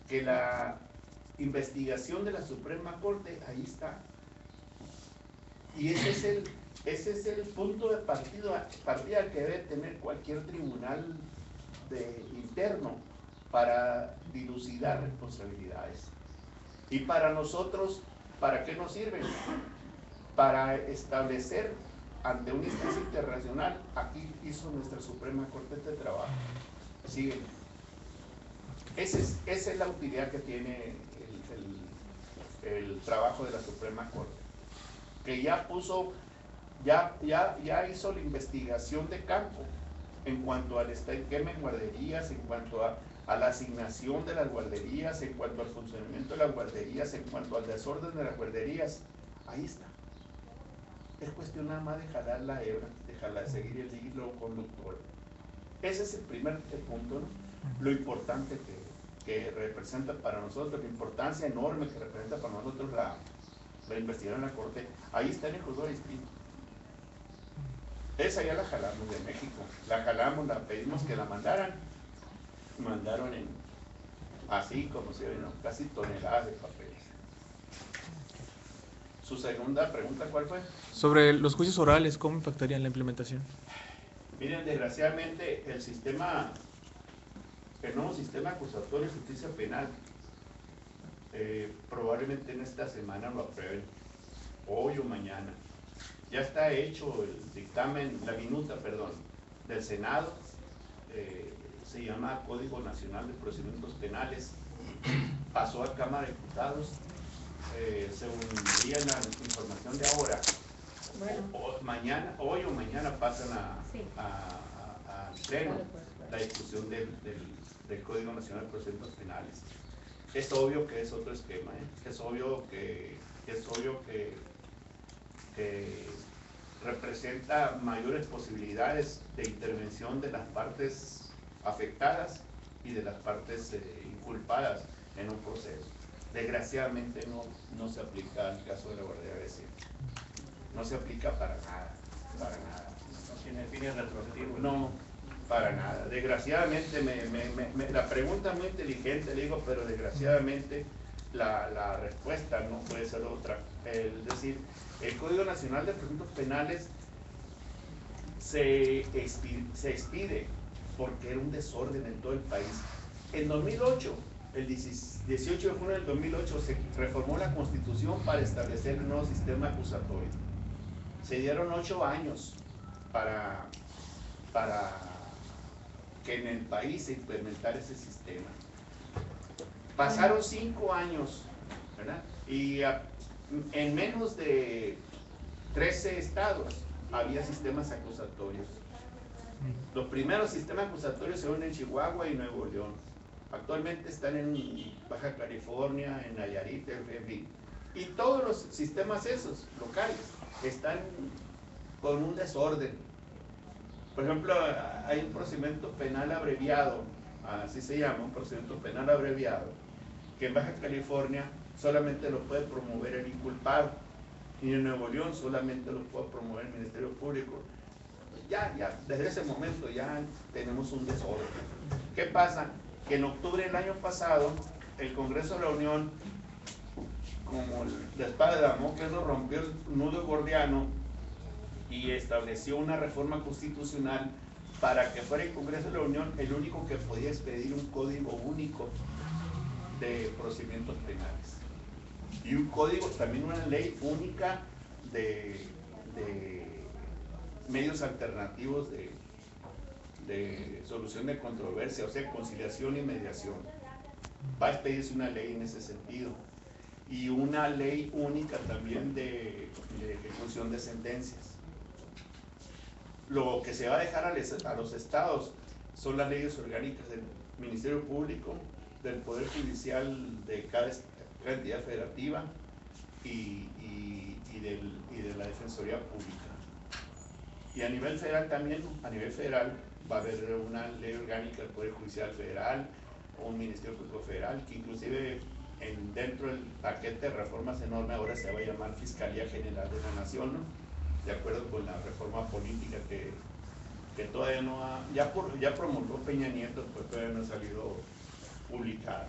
Que la investigación de la Suprema Corte, ahí está. Y ese es el punto de partida que debe tener cualquier tribunal interno para dilucidar responsabilidades. Y para nosotros, ¿para qué nos sirven? Para establecer ante una instancia internacional, aquí hizo nuestra Suprema Corte de Trabajo. Siguen. Esa es la utilidad que tiene el trabajo de la Suprema Corte. Que ya puso, ya hizo la investigación de campo en cuanto al esquema en guarderías, en cuanto a la asignación de las guarderías, en cuanto al funcionamiento de las guarderías, en cuanto al desorden de las guarderías. Ahí está. Es cuestión nada más de jalar la hebra, de seguir el hilo conductor. Ese es el primer punto, ¿no? Lo importante que representa para nosotros, la importancia enorme que representa para nosotros la investigación en la Corte. Ahí está en el juzgado de distrito. Esa ya la jalamos de México. La jalamos, la pedimos que la mandaran. Mandaron así como se ven, ¿no? Casi toneladas de papeles. Su segunda pregunta, ¿cuál fue? Sobre los juicios orales, ¿cómo impactarían la implementación? Miren, desgraciadamente el nuevo sistema acusatorio de justicia penal, probablemente en esta semana lo aprueben, hoy o mañana. Ya está hecho el dictamen, la minuta, perdón, del Senado, se llama Código Nacional de Procedimientos Penales, pasó a Cámara de Diputados, según leía la información de ahora, hoy o mañana pasan al pleno la discusión del Código Nacional de Procedimientos Penales. Es obvio que es otro esquema, es obvio que representa mayores posibilidades de intervención de las partes afectadas y de las partes inculpadas en un proceso. Desgraciadamente no se aplica al caso de la Guardia Vecina. No se aplica para nada, para nada. No tiene fines retroactivos. No, para nada. Desgraciadamente, la pregunta es muy inteligente, le digo, pero desgraciadamente la respuesta no puede ser otra. Es decir, el Código Nacional de Procedimientos Penales se expide porque era un desorden en todo el país. En 2008, el 18 de junio del 2008, se reformó la Constitución para establecer un nuevo sistema acusatorio. Se dieron 8 años para que en el país se implementara ese sistema. Pasaron 5 años, ¿verdad? Y en menos de 13 estados había sistemas acusatorios. Los primeros sistemas acusatorios se unen en Chihuahua y Nuevo León. Actualmente están en Baja California, en Nayarit, en fin. Y todos los sistemas esos, locales, están con un desorden. Por ejemplo, hay un procedimiento penal abreviado, así se llama, un procedimiento penal abreviado, que en Baja California solamente lo puede promover el inculpado, y en Nuevo León solamente lo puede promover el Ministerio Público. Ya, desde ese momento ya tenemos un desorden. ¿Qué pasa? Que en octubre del año pasado, el Congreso de la Unión, como la espada de Damocles, nos rompió el nudo gordiano y estableció una reforma constitucional para que fuera el Congreso de la Unión el único que podía expedir un código único de procedimientos penales. Y un código, también una ley única de medios alternativos de solución de controversia, o sea, conciliación y mediación. Va a expedirse una ley en ese sentido. Y una ley única también de ejecución de sentencias. Lo que se va a dejar a los estados son las leyes orgánicas del Ministerio Público, del Poder Judicial de cada entidad federativa y de la Defensoría Pública. Y a nivel federal también, a nivel federal va a haber una ley orgánica del Poder Judicial Federal, o un Ministerio Público Federal, que inclusive dentro del paquete de reformas enorme ahora se va a llamar Fiscalía General de la Nación, ¿no? De acuerdo con la reforma política que todavía no ha, ya promulgó Peña Nieto, pues todavía no ha salido publicada.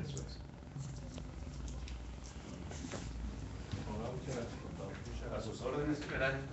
Eso es. A sus órdenes. Gracias.